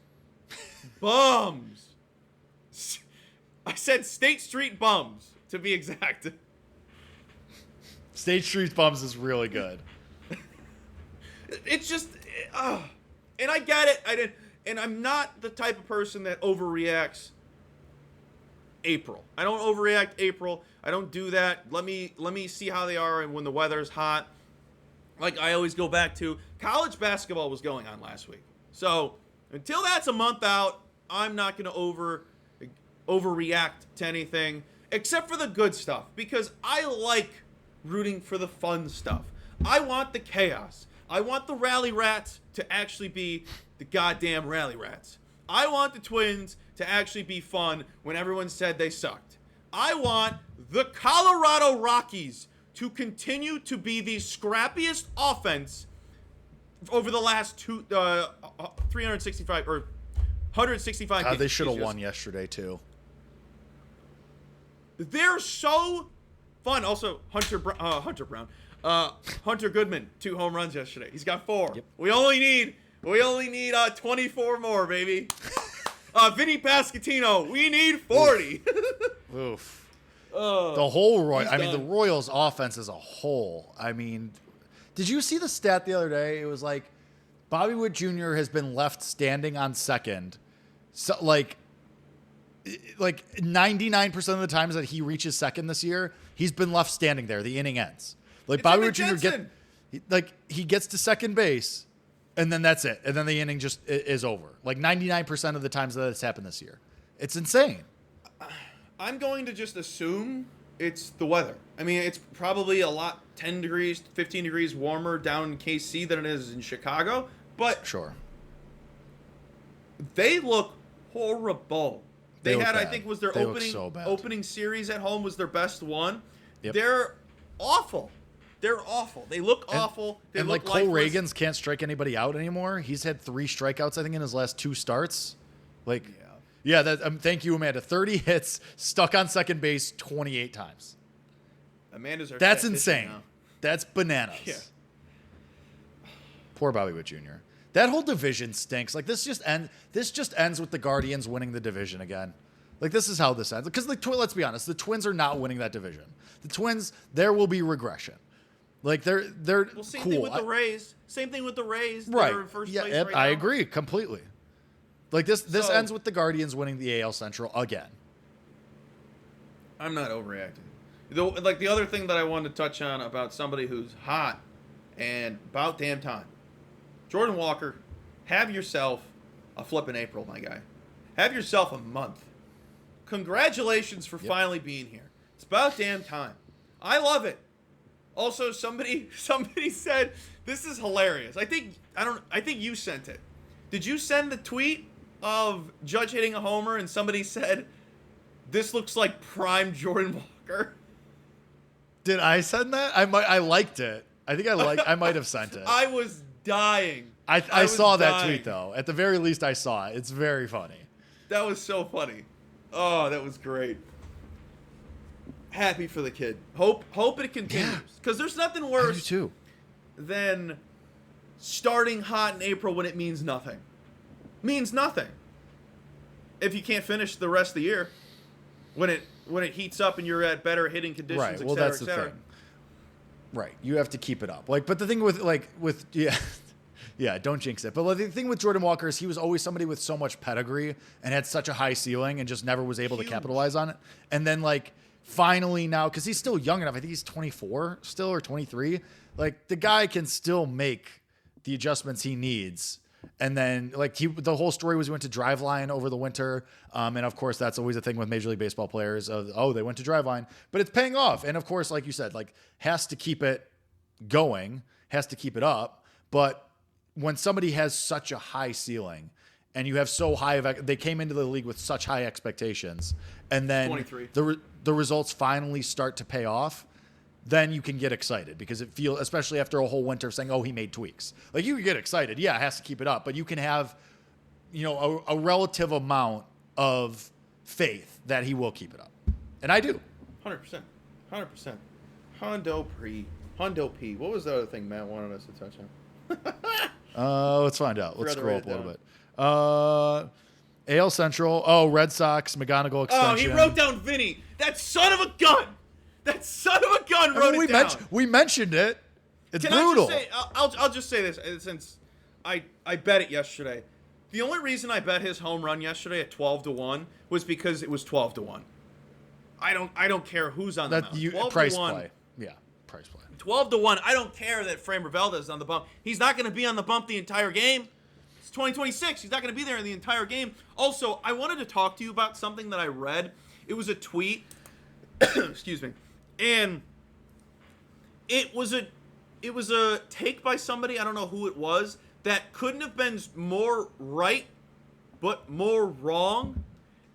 Bums. I said State Street bums, to be exact. State Street Bums is really good. It's just, and I get it. And I'm not the type of person that overreacts April. I don't overreact April. I don't do that. Let me see how they are and when the weather's hot. Like I always go back to, college basketball was going on last week. So until that's a month out, I'm not going to overreact to anything except for the good stuff because I like rooting for the fun stuff. I want the chaos. I want the Rally Rats to actually be the goddamn Rally Rats. I want the Twins to actually be fun when everyone said they sucked. I want the Colorado Rockies to continue to be the scrappiest offense over the last 365 or 165 games. They should have won yesterday, too. They're so fun. Also, Hunter Goodman, 2 home runs yesterday. He's got 4. Yep. We only need 24 more, baby. Vinny Pasquantino, we need 40. Oof. The whole the done. Royals offense as a whole. I mean, did you see the stat the other day? It was like Bobby Witt Jr. has been left standing on second. So like 99% of the times that he reaches second this year, he's been left standing there. The inning ends. Like It's Bobby Emmett Witt Jr. Jensen. He gets to second base, and then that's it. And then the inning just is over. Like 99% of the times that it's happened this year. It's insane. I'm going to just assume it's the weather. I mean, it's probably a lot 10 degrees, 15 degrees warmer down in KC than it is in Chicago, but Sure. they look horrible. They look had, I bad. think, was their They look so bad. opening series at home was their best one. Yep. They're awful. They're awful. They look awful. They and look like Cole lifeless. Reagans can't strike anybody out anymore. He's had 3 strikeouts, I think, in his last 2 starts. Like, yeah, thank you, Amanda. 30 hits, stuck on second base 28 times. Amanda's our That's statistician insane. now. That's bananas. Yeah. Poor Bobby Witt Jr. That whole division stinks. Like this just ends with the Guardians winning the division again. Like this is how this ends. Because let's be honest, the Twins are not winning that division. The Twins, there will be regression. Like they're Well, same cool. thing with the Rays. Same thing with the Rays. Right. They're in first Yeah, place yep, right I now. agree completely. Like this So- ends with the Guardians winning the AL Central again. I'm not overreacting. The other thing that I wanted to touch on about somebody who's hot and about damn time. Jordan Walker, have yourself a flippin' April, my guy. Have yourself a month. Congratulations for finally being here. It's about damn time. I love it. Also, somebody said this is hilarious. I think you sent it. Did you send the tweet of Judge hitting a homer and somebody said this looks like prime Jordan Walker? Did I send that? I liked it. I think I might have sent it. I was dying. I saw that tweet though. At the very least, I saw it. It's very funny. That was so funny. Oh, that was great. Happy for the kid. Hope it continues. Because there's nothing worse than starting hot in April when it means nothing. Means nothing. If you can't finish the rest of the year, when it heats up and you're at better hitting conditions, right? Well, that's the thing. Right. You have to keep it up. But the thing with yeah, don't jinx it. But the thing with Jordan Walker is he was always somebody with so much pedigree and had such a high ceiling and just never was able to capitalize on it. And then finally now, because he's still young enough, I think he's 24 still or 23. The guy can still make the adjustments he needs. And then the whole story was he went to Driveline over the winter. And of course, that's always a thing with Major League Baseball players they went to Driveline, but it's paying off. And of course, like you said, has to keep it going, has to keep it up. But when somebody has such a high ceiling and you have so high they came into the league with such high expectations, and then 23. the results finally start to pay off, then you can get excited because it feels, especially after a whole winter saying, he made tweaks. You can get excited. Yeah, it has to keep it up, but you can have, a relative amount of faith that he will keep it up. And I do. 100%. 100%. Hondo P. What was the other thing Matt wanted us to touch on? Let's find out. Let's scroll up a little bit. AL Central. Oh, Red Sox, McGonigal extension. Oh, he wrote down Vinny. That son of a gun. That son of a gun wrote it down. We mentioned it. It's brutal. I'll just say this, since I bet it yesterday. The only reason I bet his home run yesterday at 12-1 was because it was 12-1. I don't care who's on the mound. Price play. Yeah, price play. 12-1. I don't care that Framber Valdez is on the bump. He's not going to be on the bump the entire game. It's 2026. He's not going to be there in the entire game. Also, I wanted to talk to you about something that I read. It was a tweet. Excuse me. And it was a take by somebody, I don't know who it was, that couldn't have been more right, but more wrong.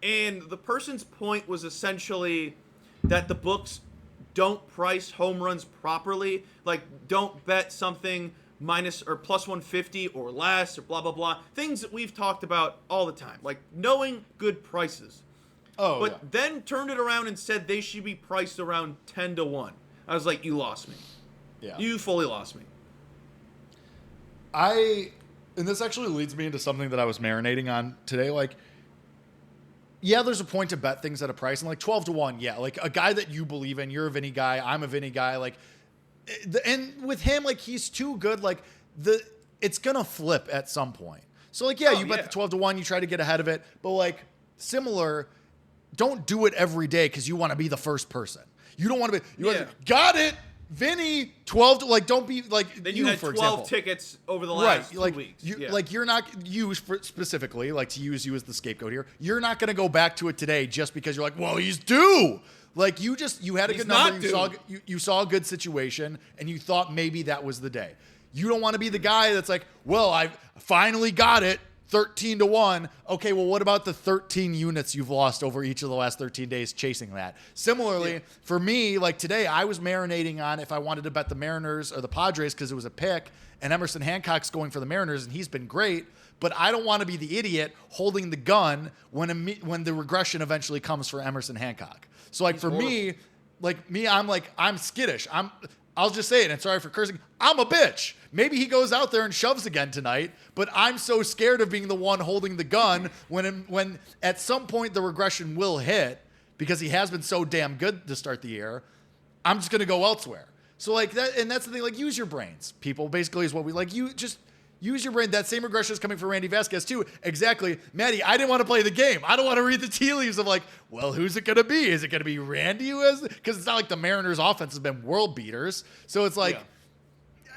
And the person's point was essentially that the books don't price home runs properly. Don't bet something minus or plus 150 or less or blah, blah, blah. Things that we've talked about all the time. Knowing good prices. But then turned it around and said they should be priced around 10-1. I was like, you lost me. Yeah. You fully lost me. And this actually leads me into something that I was marinating on today. There's a point to bet things at a price, and 12-1, yeah. A guy that you believe in, you're a Vinny guy, I'm a Vinny guy. And with him, he's too good. It's gonna flip at some point. So you bet the 12-1, you try to get ahead of it, but similar. Don't do it every day because you want to be the first person. You don't want to be. Got it, Vinny. 12. Don't be Then you had 12 tickets over the last 2 weeks. You're not specifically to use you as the scapegoat here. You're not going to go back to it today just because you're well, he's due. You had a good number. You saw a good situation and you thought maybe that was the day. You don't want to be the guy that's well, I finally got it. 13-1. Okay, well, what about the 13 units you've lost over each of the last 13 days chasing that? Similarly, for me, today, I was marinating on if I wanted to bet the Mariners or the Padres because it was a pick, and Emerson Hancock's going for the Mariners, and he's been great, but I don't want to be the idiot holding the gun when the regression eventually comes for Emerson Hancock. So, for me, I'm skittish. I'll just say it, and sorry for cursing. I'm a bitch. Maybe he goes out there and shoves again tonight, but I'm so scared of being the one holding the gun when at some point the regression will hit because he has been so damn good to start the year. I'm just going to go elsewhere. So that, and that's the thing, use your brains, people, basically is what we Use your brain. That same regression is coming for Randy Vasquez too. Exactly. Maddie, I didn't want to play the game. I don't want to read the tea leaves of like, well, who's it going to be? Is it going to be Randy who has, because it's not like the Mariners offense has been world beaters. So it's like,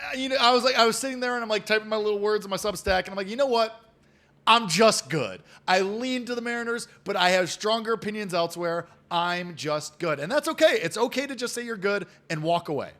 I was sitting there and I'm like typing my little words in my Substack and I'm like, you know what? I'm just good. I lean to the Mariners, but I have stronger opinions elsewhere. I'm just good. And that's okay. It's okay to just say you're good and walk away.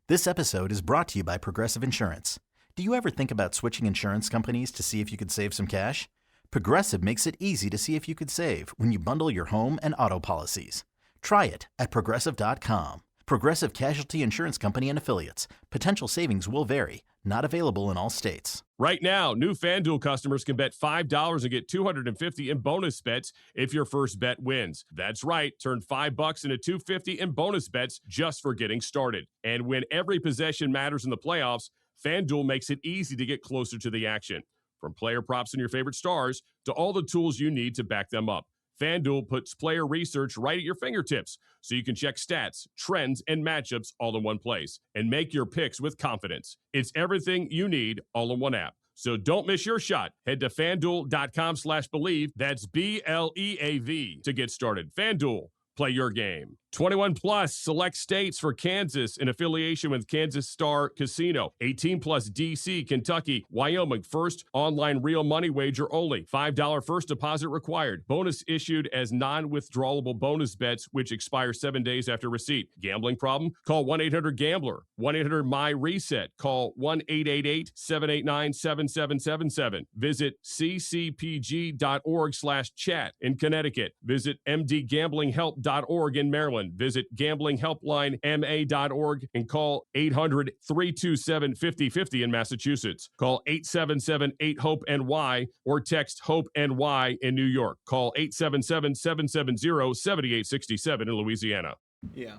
This episode is brought to you by Progressive Insurance. Do you ever think about switching insurance companies to see if you could save some cash? Progressive makes it easy to see if you could save when you bundle your home and auto policies. Try it at Progressive.com. Progressive Casualty Insurance Company and Affiliates. Potential savings will vary. Not available in all states. Right now, new FanDuel customers can bet $5 and get $250 in bonus bets if your first bet wins. That's right. Turn $5 into $250 in bonus bets just for getting started. And when every possession matters in the playoffs, FanDuel makes it easy to get closer to the action. From player props and your favorite stars to all the tools you need to back them up, FanDuel puts player research right at your fingertips so you can check stats, trends, and matchups all in one place and make your picks with confidence. It's everything you need all in one app. So don't miss your shot. Head to FanDuel.com/believe. That's BLEAV to get started. FanDuel, play your game. 21 plus select states for Kansas in affiliation with Kansas Star Casino. 18 plus DC, Kentucky, Wyoming. First online real money wager only. $5 first deposit required. Bonus issued as non-withdrawable bonus bets which expire 7 days after receipt. Gambling problem? Call 1-800-GAMBLER. 1-800-MY-RESET. Call 1-888-789-7777. Visit ccpg.org/chat in Connecticut. Visit mdgamblinghelp.org in Maryland. Visit gamblinghelplinema.org and call 800-327-5050 in Massachusetts. Call 877-8-HOPE-NY or text HOPE-NY in New York. Call 877-770-7867 in Louisiana. Yeah.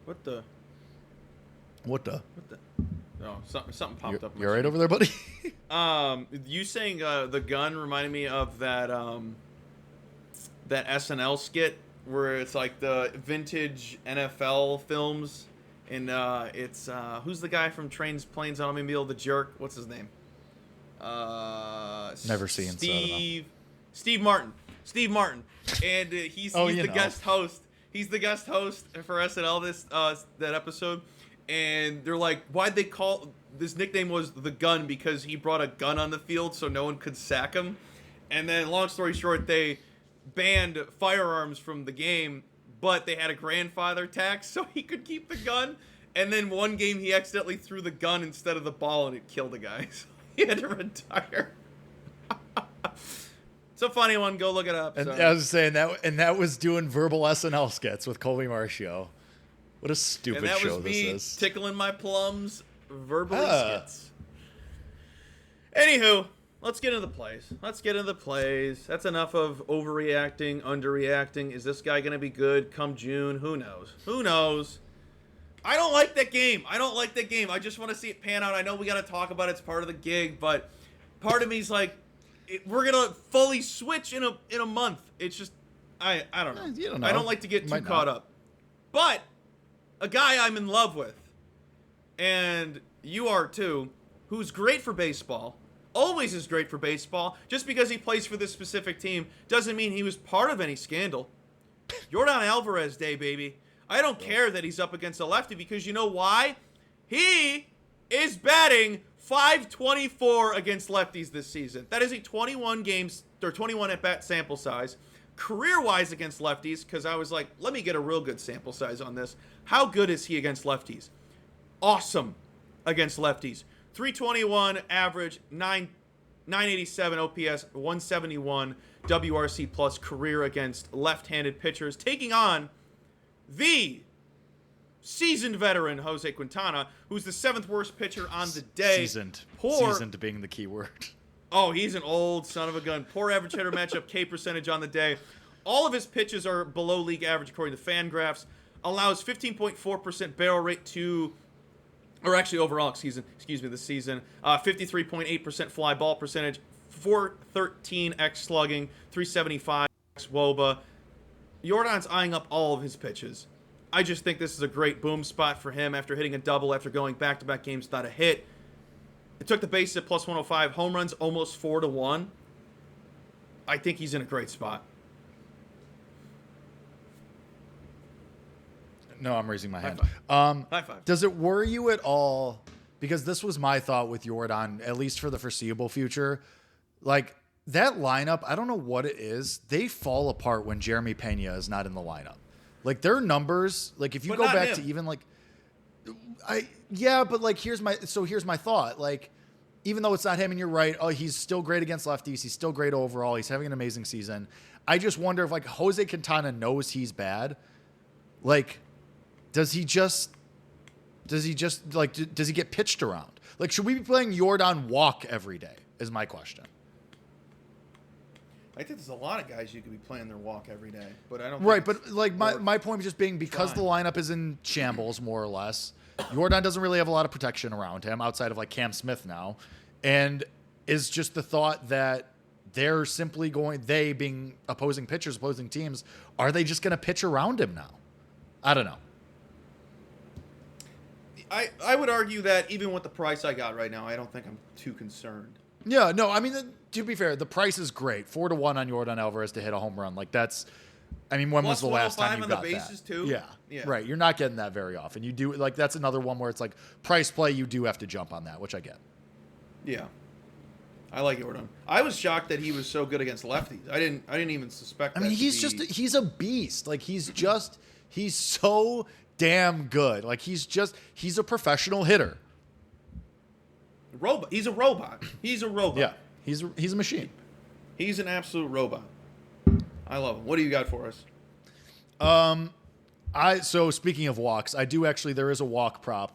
What the? Oh, something popped up. You're right over there, buddy? You saying the gun reminded me of that that SNL skit where it's like the vintage NFL films, and it's who's the guy from Trains, Planes, Automobile, the jerk? What's his name? Never seen. Steve Martin, and he's the guest host. He's the guest host for SNL that episode, and they're like, why'd they call this nickname was the gun because he brought a gun on the field so no one could sack him, and then long story short they banned firearms from the game, but they had a grandfather tax so he could keep the gun, and then one game he accidentally threw the gun instead of the ball and it killed a guy, so he had to retire. It's a funny one, go look it up. And I was saying that was doing verbal SNL skits with Colby Marcio. What a stupid show this is. And that was me tickling my plums verbally skits. Anywho, let's get into the plays. That's enough of overreacting, underreacting. Is this guy going to be good come June? Who knows? I don't like that game. I just want to see it pan out. I know we got to talk about it. It's part of the gig, but part of me is like, we're going to fully switch in a month. It's just, I don't know. You don't know. I don't like to get too caught up. But a guy I'm in love with, and you are too, who's great for baseball, always is great for baseball. Just because he plays for this specific team doesn't mean he was part of any scandal. Yordan Alvarez Day, baby. I don't care that he's up against a lefty because you know why? He is batting .524 against lefties this season. That is a 21 at-bat sample size. Career-wise against lefties, because I was like, let me get a real good sample size on this. How good is he against lefties? Awesome against lefties. 321 average, 987 OPS, 171 WRC plus career against left-handed pitchers, taking on the seasoned veteran Jose Quintana, who's the 7th worst pitcher on the day. Seasoned being the key word. Oh, he's an old son of a gun. Poor average hitter matchup, K percentage on the day. All of his pitches are below league average according to Fangraphs. Allows 15.4% barrel rate or actually overall, excuse me, this season. 53.8% fly ball percentage, 413 X slugging, 375 X WOBA. Yordan's eyeing up all of his pitches. I just think this is a great boom spot for him after hitting a double after going back-to-back games without a hit. It took the base at plus 105. Home runs almost 4-1. I think he's in a great spot. No, I'm raising my hand. High five. Does it worry you at all? Because this was my thought with Jordan, at least for the foreseeable future. Like, that lineup, I don't know what it is. They fall apart when Jeremy Pena is not in the lineup. Like, their numbers, like, if you go back to even, like, but, like, here's my thought. Like, even though it's not him, and you're right, he's still great against lefties. He's still great overall. He's having an amazing season. I just wonder if, like, Jose Quintana knows he's bad. Like, does he get pitched around? Like, should we be playing Jordan walk every day is my question. I think there's a lot of guys you could be playing their walk every day, but I don't. Right, but like my point just being because the lineup is in shambles more or less. Jordan doesn't really have a lot of protection around him outside of like Cam Smith now, and is just the thought that they're simply being opposing pitchers, opposing teams, are they just going to pitch around him now? I don't know. I would argue that even with the price I got right now, I don't think I'm too concerned. Yeah, no, I mean, to be fair, the price is great. 4-1 on Jordan Alvarez to hit a home run. Like, that's, I mean, when was the last time you got that? Bases too? Yeah, right. You're not getting that very often. You do, like, that's another one where it's like price play, you do have to jump on that, which I get. Yeah. I like Jordan. I was shocked that he was so good against lefties. I didn't even suspect that. I mean, he's a beast. Like, he's so damn good. Like, he's a professional hitter. He's a robot. Yeah, he's a machine. He's an absolute robot. I love him. What do you got for us? So speaking of walks, there is a walk prop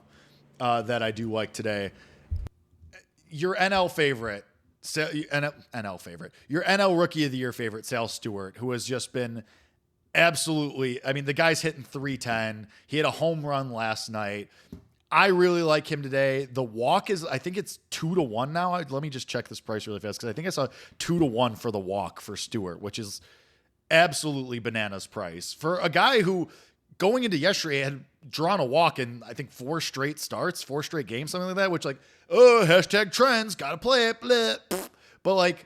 that I do like today. Your NL favorite, your NL Rookie of the Year favorite, Sal Stewart, who has just been absolutely, I mean, the guy's hitting 310. He had a home run last night. I really like him today. The walk is, I think it's 2-1 now. Let me just check this price really fast because I think I saw 2-1 for the walk for Stewart, which is absolutely bananas price for a guy who going into yesterday had drawn a walk in, I think, 4 straight games, something like that, which like, hashtag trends, gotta play it, bleh. But like,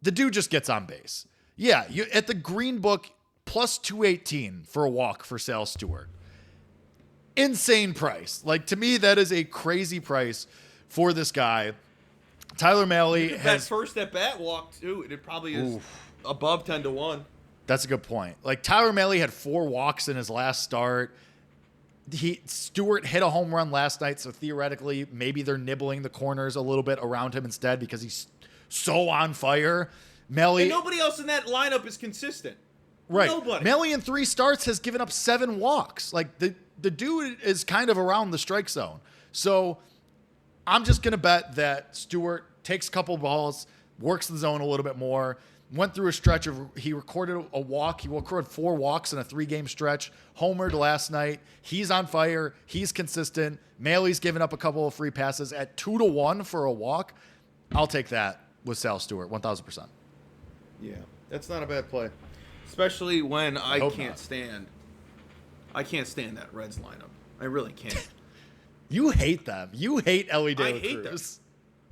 the dude just gets on base. Yeah, you at the Green Book, plus 218 for a walk for Sal Stewart. Insane price. Like, to me, that is a crazy price for this guy. Tyler Mahle has that first at bat walk too. It probably is above 10-1. That's a good point. Like, Tyler Mahle had 4 walks in his last start. Stewart hit a home run last night, so theoretically, maybe they're nibbling the corners a little bit around him instead because he's so on fire. Mahle, and nobody else in that lineup is consistent. Right. Nobody. Mahle in 3 starts has given up 7 walks. Like, the dude is kind of around the strike zone. So I'm just going to bet that Stewart takes a couple balls, works the zone a little bit more, went through a stretch of, he recorded a walk. He recorded 4 walks in a 3-game stretch, homered last night. He's on fire. He's consistent. Mahle's given up a couple of free passes at 2-1 for a walk. I'll take that with Sal Stewart, 1,000%. Yeah, that's not a bad play. Especially when I can't stand that Reds lineup. I really can't. You hate them. You hate Elly De La Cruz. I hate them.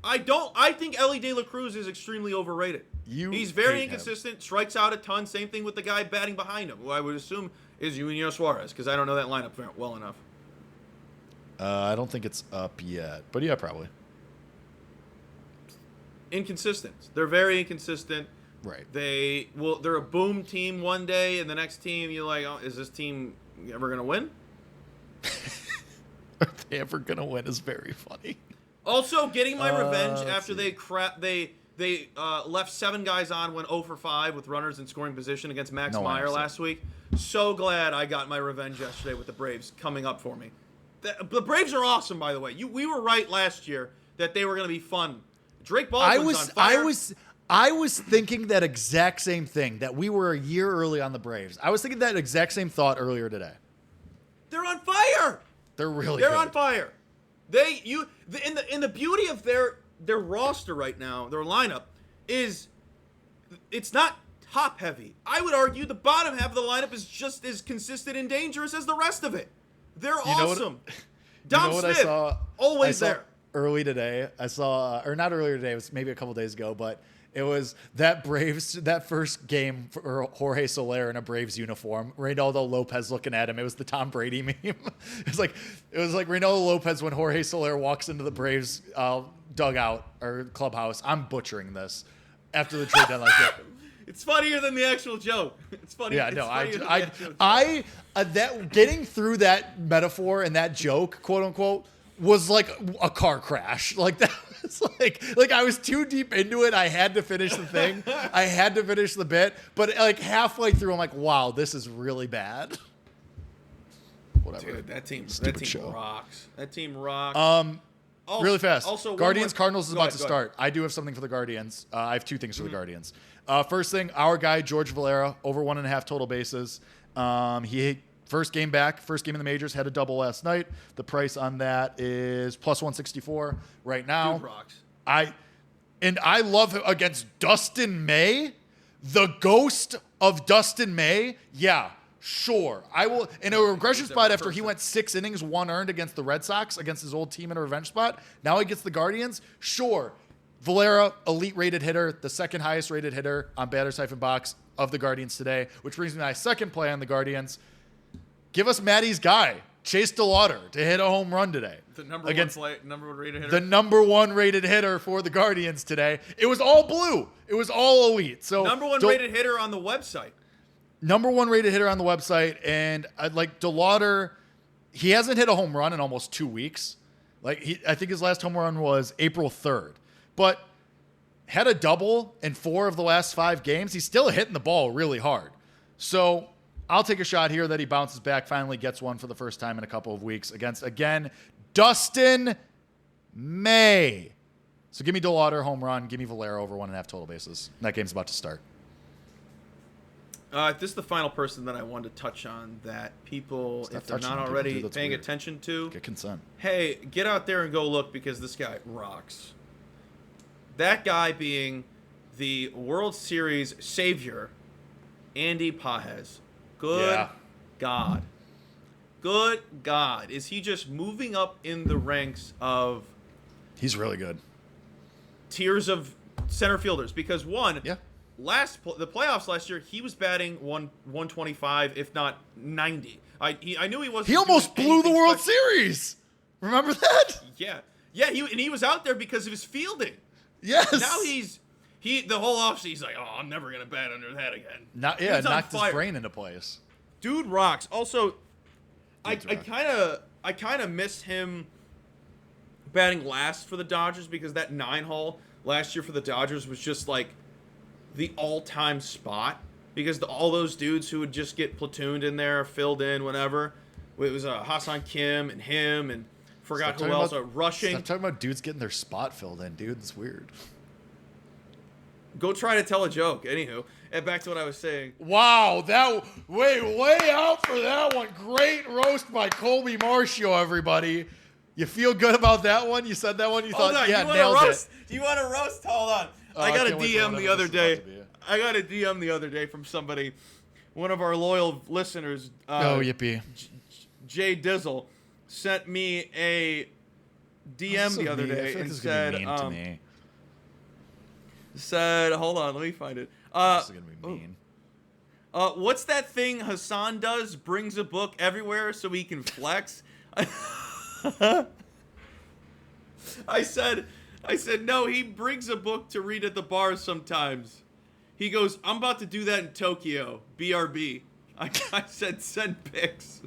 I don't. I think Elly De La Cruz is extremely overrated. He's very inconsistent, strikes out a ton. Same thing with the guy batting behind him, who I would assume is Eugenio Suarez, because I don't know that lineup well enough. I don't think it's up yet, but yeah, probably. Inconsistent. They're very inconsistent. Right. They're a boom team one day, and the next team you're like, oh, is this team ever gonna win? Are they ever gonna win is very funny. Also, getting my revenge after they left 7 guys on, went 0 for 5 with runners in scoring position against Max Meyer last week. So glad I got my revenge yesterday with the Braves coming up for me. The Braves are awesome, by the way. We were right last year that they were going to be fun. Drake Baldwin's on fire. I was thinking that exact same thing, that we were a year early on the Braves. I was thinking that exact same thought earlier today. They're on fire. They're They're on fire. The beauty of their roster right now, their lineup, is it's not top heavy. I would argue the bottom half of the lineup is just as consistent and dangerous as the rest of it. They're awesome. Dom Smith, always there. early today. I saw, or not earlier today, it was maybe a couple days ago, but it was that first game for Jorge Soler in a Braves uniform. Reynaldo Lopez looking at him. It was the Tom Brady meme. It was like Reynaldo Lopez when Jorge Soler walks into the Braves dugout or clubhouse. I'm butchering this after the trade deadline. It's funnier than the actual joke. It's funny. Yeah, no, that getting through that metaphor and that joke, quote unquote, was like a car crash. Like that was like I was too deep into it. I had to finish the thing. I had to finish the bit, but like halfway through, I'm like, wow, this is really bad. Whatever. Dude, that team show. rocks. That team rocks. Really fast. Also, Guardians Cardinals is about to start. I do have something for the Guardians. I have two things for the Guardians. First thing, our guy George Valera, over 1.5 total bases. He first game in the majors, had a double last night. The price on that is plus 164 right now. Dude rocks. I love him against Dustin May, the ghost of Dustin May. Yeah. Sure. I will. In a regression spot after he went 6 innings, 1 earned against the Red Sox, against his old team in a revenge spot. Now he gets the Guardians. Sure. Valera, elite rated hitter, the second highest rated hitter on Batters-Box of the Guardians today, which brings me to my second play on the Guardians. Give us Maddie's guy, Chase DeLauder, to hit a home run today. The number one rated hitter. The number 1 rated hitter for the Guardians today. It was all blue. It was all elite. So number 1 rated hitter on the website. Number 1 rated hitter on the website, and I'd like DeLauder. He hasn't hit a home run in almost 2 weeks. I think his last home run was April 3rd, but had a double in 4 of the last 5 games. He's still hitting the ball really hard. So I'll take a shot here that he bounces back, finally gets one for the first time in a couple of weeks against, again, Dustin May. So give me DeLauder home run. Give me Valera over 1.5 total bases. That game's about to start. This is the final person that I wanted to touch on that people, if they're not on already people, dude, paying weird. attention to, Get consent. hey, get out there and go look because this guy rocks. That guy being the World Series savior, Andy Pages. Good God. Good God. Is he just moving up in the ranks of He's really good. tiers of center fielders? Because one, Yeah. the playoffs last year, he was batting 125, if not 90. I knew he wasn't. He almost doing blew the anything World special. Series. Remember that? Yeah. He was out there because of his fielding. Yes. Now the whole offseason, he's like, oh, I'm never gonna bat under that again. Knocked his brain into place. Dude rocks. Also, I Dude's kind of miss him batting last for the Dodgers because that 9-hole last year for the Dodgers was just like the all-time spot because all those dudes who would just get platooned in there, filled in, whatever. It was Hassan Kim and him and forgot who else. Rushing. Stop talking about dudes getting their spot filled in, dude. It's weird. Go try to tell a joke. Anywho, and back to what I was saying. Wow, way out for that one. Great roast by Colby Marcio, everybody. You feel good about that one? You said that one? You thought, yeah, nailed it. Do you want to roast? Hold on. I got a DM the other day. I got a DM the other day from somebody, one of our loyal listeners. Yippee. Jay Dizzle sent me a DM the other day and said, hold on, let me find it. This is gonna be mean. What's that thing Hassan does? Brings a book everywhere so he can flex. I said, no, he brings a book to read at the bar sometimes. He goes, I'm about to do that in Tokyo. BRB. I said, send pics.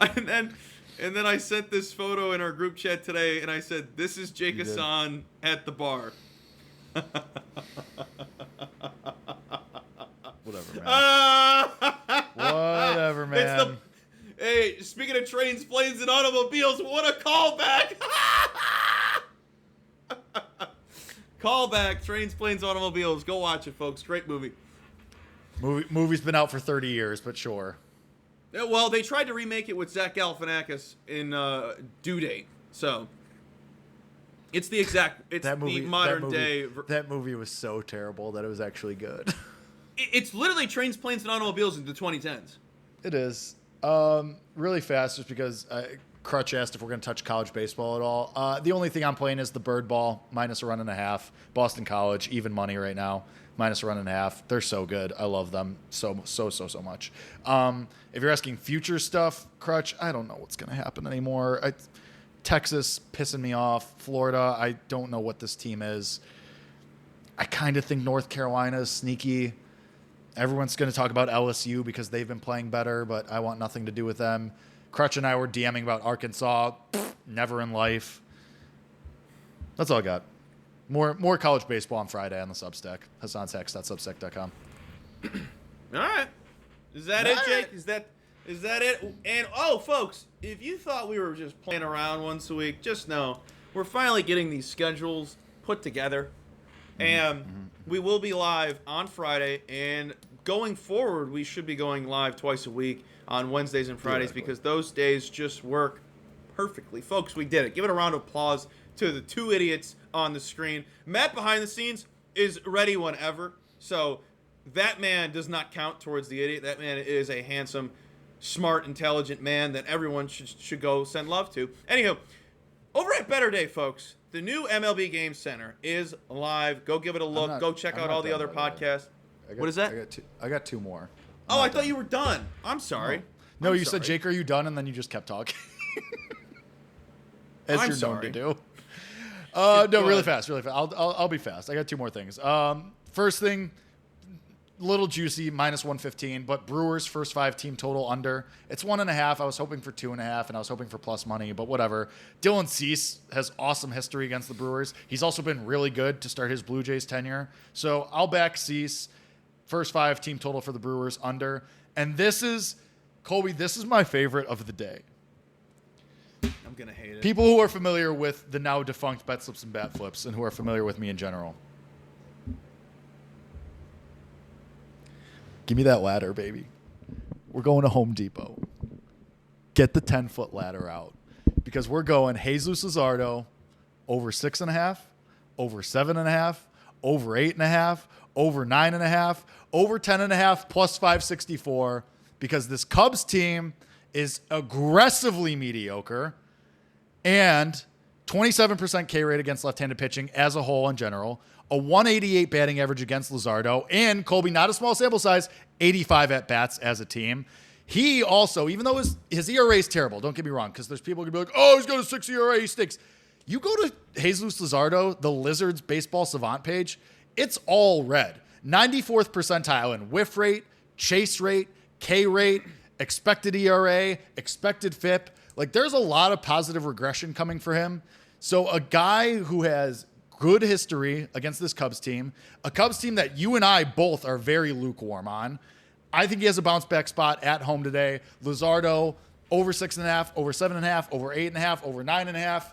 And then I sent this photo in our group chat today, and I said, this is Jake Hassan at the bar. Whatever, man. Whatever, man. Hey, speaking of trains, planes, and automobiles, what a callback! Callback, trains, planes, automobiles. Go watch it, folks. Great movie. Movie's been out for 30 years, but sure. Yeah, well, they tried to remake it with Zach Galifianakis in Due Date, so it's the modern day. That movie was so terrible that it was actually good. It's literally trains, planes, and automobiles in the 2010s. It is. Really fast, just because Crutch asked if we're going to touch college baseball at all. The only thing I'm playing is the bird ball, minus a run and a half. Boston College, even money right now, minus a run and a half. They're so good. I love them so much. If you're asking future stuff, Crutch, I don't know what's going to happen anymore. Texas pissing me off. Florida, I don't know what this team is. I kind of think North Carolina is sneaky. Everyone's going to talk about LSU because they've been playing better, but I want nothing to do with them. Crutch and I were DMing about Arkansas. Never in life. That's all I got. More college baseball on Friday on the Substack. HassanSacks.substack.com. All right. Is that it, Jake? Is that it? And, folks, if you thought we were just playing around once a week, just know we're finally getting these schedules put together. And we will be live on Friday. And going forward, we should be going live twice a week on Wednesdays and Fridays because those days just work perfectly. Folks, we did it. Give it a round of applause to the two idiots on the screen. Matt behind the scenes is ready whenever. So that man does not count towards the idiot. That man is a handsome, smart, intelligent man that everyone should go send love to. Anyhow, over at Better Day, folks, the new MLB Game Center is live. Go give it a look. Go check out all the other podcasts. What is that? I got two more. I thought you were done. I'm sorry. No, you said, Jake, are you done? And then you just kept talking. As you're known to do. Really fast. I'll be fast. I got two more things. First thing, little juicy, minus 115, but Brewers first 5 team total under. It's 1.5. I was hoping for 2.5, and I was hoping for plus money, but whatever. Dylan Cease has awesome history against the Brewers. He's also been really good to start his Blue Jays tenure. So I'll back Cease. First 5 team total for the Brewers under. And this is, Colby, this is my favorite of the day. I'm going to hate it. People who are familiar with the now defunct Bet Slips and Bat Flips and who are familiar with me in general. Give me that ladder, baby. We're going to Home Depot. Get the 10-foot ladder out because we're going Jesus Luzardo over 6.5, over 7.5, over 8.5, over 9.5, over 10.5, plus 564 because this Cubs team is aggressively mediocre and 27% K rate against left-handed pitching as a whole in general, a 188 batting average against Luzardo, and Colby, not a small sample size, 85 at-bats as a team. He also, even though his ERA is terrible, don't get me wrong, because there's people who can be like, oh, he's got a 6 ERA, he stinks. You go to Jesus Luzardo, the Lizards baseball savant page, it's all red. 94th percentile in whiff rate, chase rate, K rate, expected ERA, expected FIP. Like, there's a lot of positive regression coming for him. So a guy who has good history against this Cubs team, a Cubs team that you and I both are very lukewarm on. I think he has a bounce back spot at home today. Luzardo, over 6.5, over 7.5, over 8.5, over 9.5.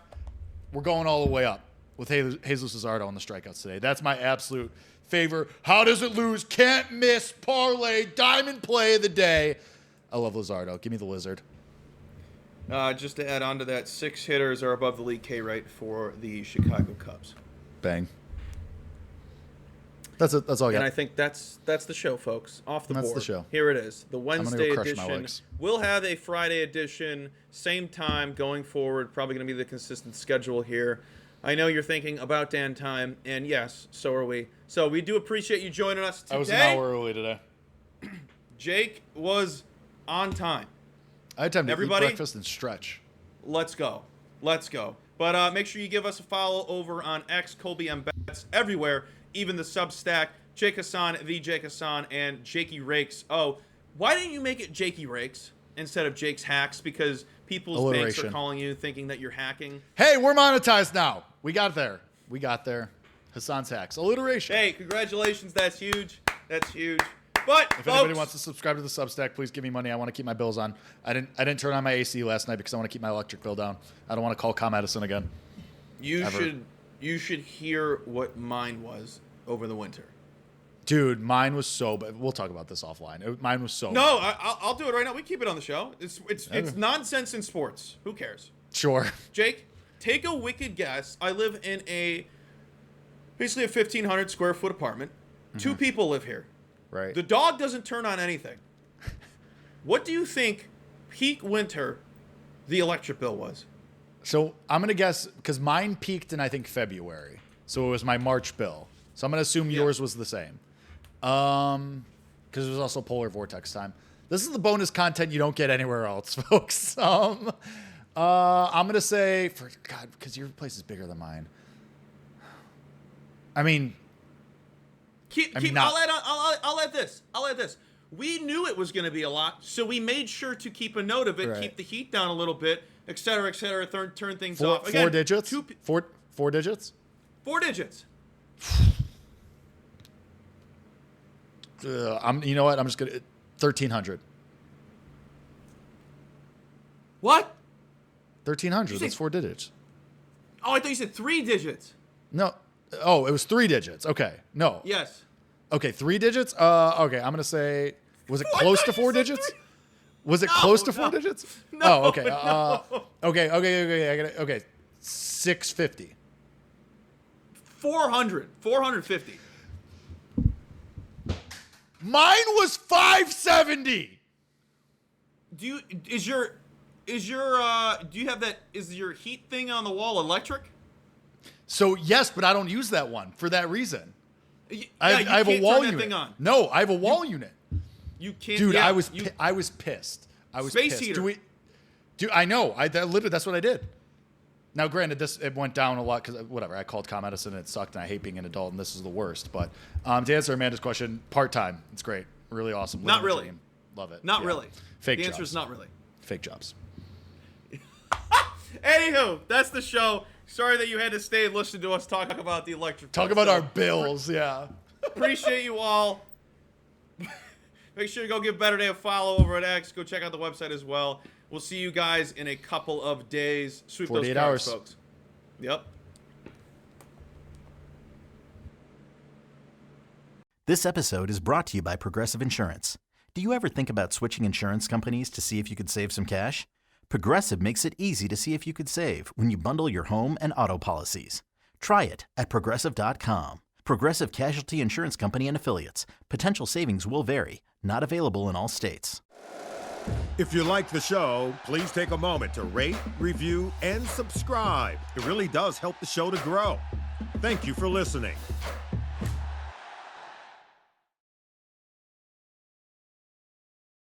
We're going all the way up with Jesus Luzardo on the strikeouts today. That's my absolute favorite. How does it lose? Can't miss parlay, diamond play of the day. I love Luzardo. Give me the lizard. Just to add on to that, 6 hitters are above the league K rate for the Chicago Cubs. Bang. That's it. That's all I got. And I think that's the show, folks. Off the board. That's the show. Here it is. The Wednesday go edition. We'll have a Friday edition, same time going forward. Probably going to be the consistent schedule here. I know you're thinking about Dan time, and yes, so are we. So we do appreciate you joining us today. I was an hour early today. Jake was on time. I had time to eat Everybody, breakfast and stretch. Let's go. But make sure you give us a follow over on X, Colby M. Betts, everywhere, even the Substack, Jake Hassan, the Jake Hassan, and Jakey Rakes. Oh, why didn't you make it Jakey Rakes instead of Jake's Hacks? Because people's banks are calling you thinking that you're hacking. Hey, we're monetized now. We got there. Hassan's Hacks. Alliteration. Hey, congratulations. That's huge. But if anybody wants to subscribe to the Substack, please give me money. I want to keep my bills on. I didn't turn on my AC last night because I want to keep my electric bill down. I don't want to call Com Edison again. You should hear what mine was over the winter. Dude, mine was so bad. We'll talk about this offline. Mine was so No, bad. I'll do it right now. We keep it on the show. It's nonsense in sports. Who cares? Sure. Jake, take a wicked guess. I live in basically a 1,500 square foot apartment. Mm-hmm. 2 people live here. Right. The dog doesn't turn on anything. What do you think peak winter the electric bill was. So I'm going to guess, because mine peaked in, I think, February. So it was my March bill. So I'm going to assume yours was the same. Because it was also polar vortex time. This is the bonus content you don't get anywhere else, folks. I'm going to say, because your place is bigger than mine. I mean... I'll add this. We knew it was going to be a lot, so we made sure to keep a note of it, Right. keep the heat down a little bit, et cetera, turn things off. Again, 4 digits? Four digits? 4 digits. You know what? I'm just going to... 1,300. What? 1,300. That's 4 digits. Oh, I thought you said 3 digits. No. Oh, it was 3 digits. Okay. No. Yes. Okay, 3 digits? Okay, I'm going to say... Was it close to 4 digits? Was it close to 4 digits? No, okay. no. Okay. I got it. Okay. 650. 450. Mine was 570. Do you have your heat thing on the wall electric? So yes, but I don't use that one for that reason. I you have a can't wall turn that unit. thing on. No, I have a wall unit. You can't. Dude, yeah, I was you- pissed. I was Space pissed. heater. Dude, I know. Literally, that's what I did. Now, granted, it went down a lot because whatever. I called Com Edison and it sucked, and I hate being an adult, and this is the worst. But to answer Amanda's question, part-time. It's great. Really awesome. Not Living the really. dream. Love it. Not Yeah. really. Fake The jobs. answer is not really. Fake jobs. Anywho, that's the show. Sorry that you had to stay and listen to us talk about the electric. Talk bill. about So, our bills. Yeah. Appreciate you all. Make sure you go give Better Day a follow over at X. Go check out the website as well. We'll see you guys in a couple of days. Sweep those 48 cards, hours. folks. Yep. This episode is brought to you by Progressive Insurance. Do you ever think about switching insurance companies to see if you could save some cash? Progressive makes it easy to see if you could save when you bundle your home and auto policies. Try it at Progressive.com. Progressive Casualty Insurance Company and Affiliates. Potential savings will vary. Not available in all states. If you like the show, please take a moment to rate, review, and subscribe. It really does help the show to grow. Thank you for listening.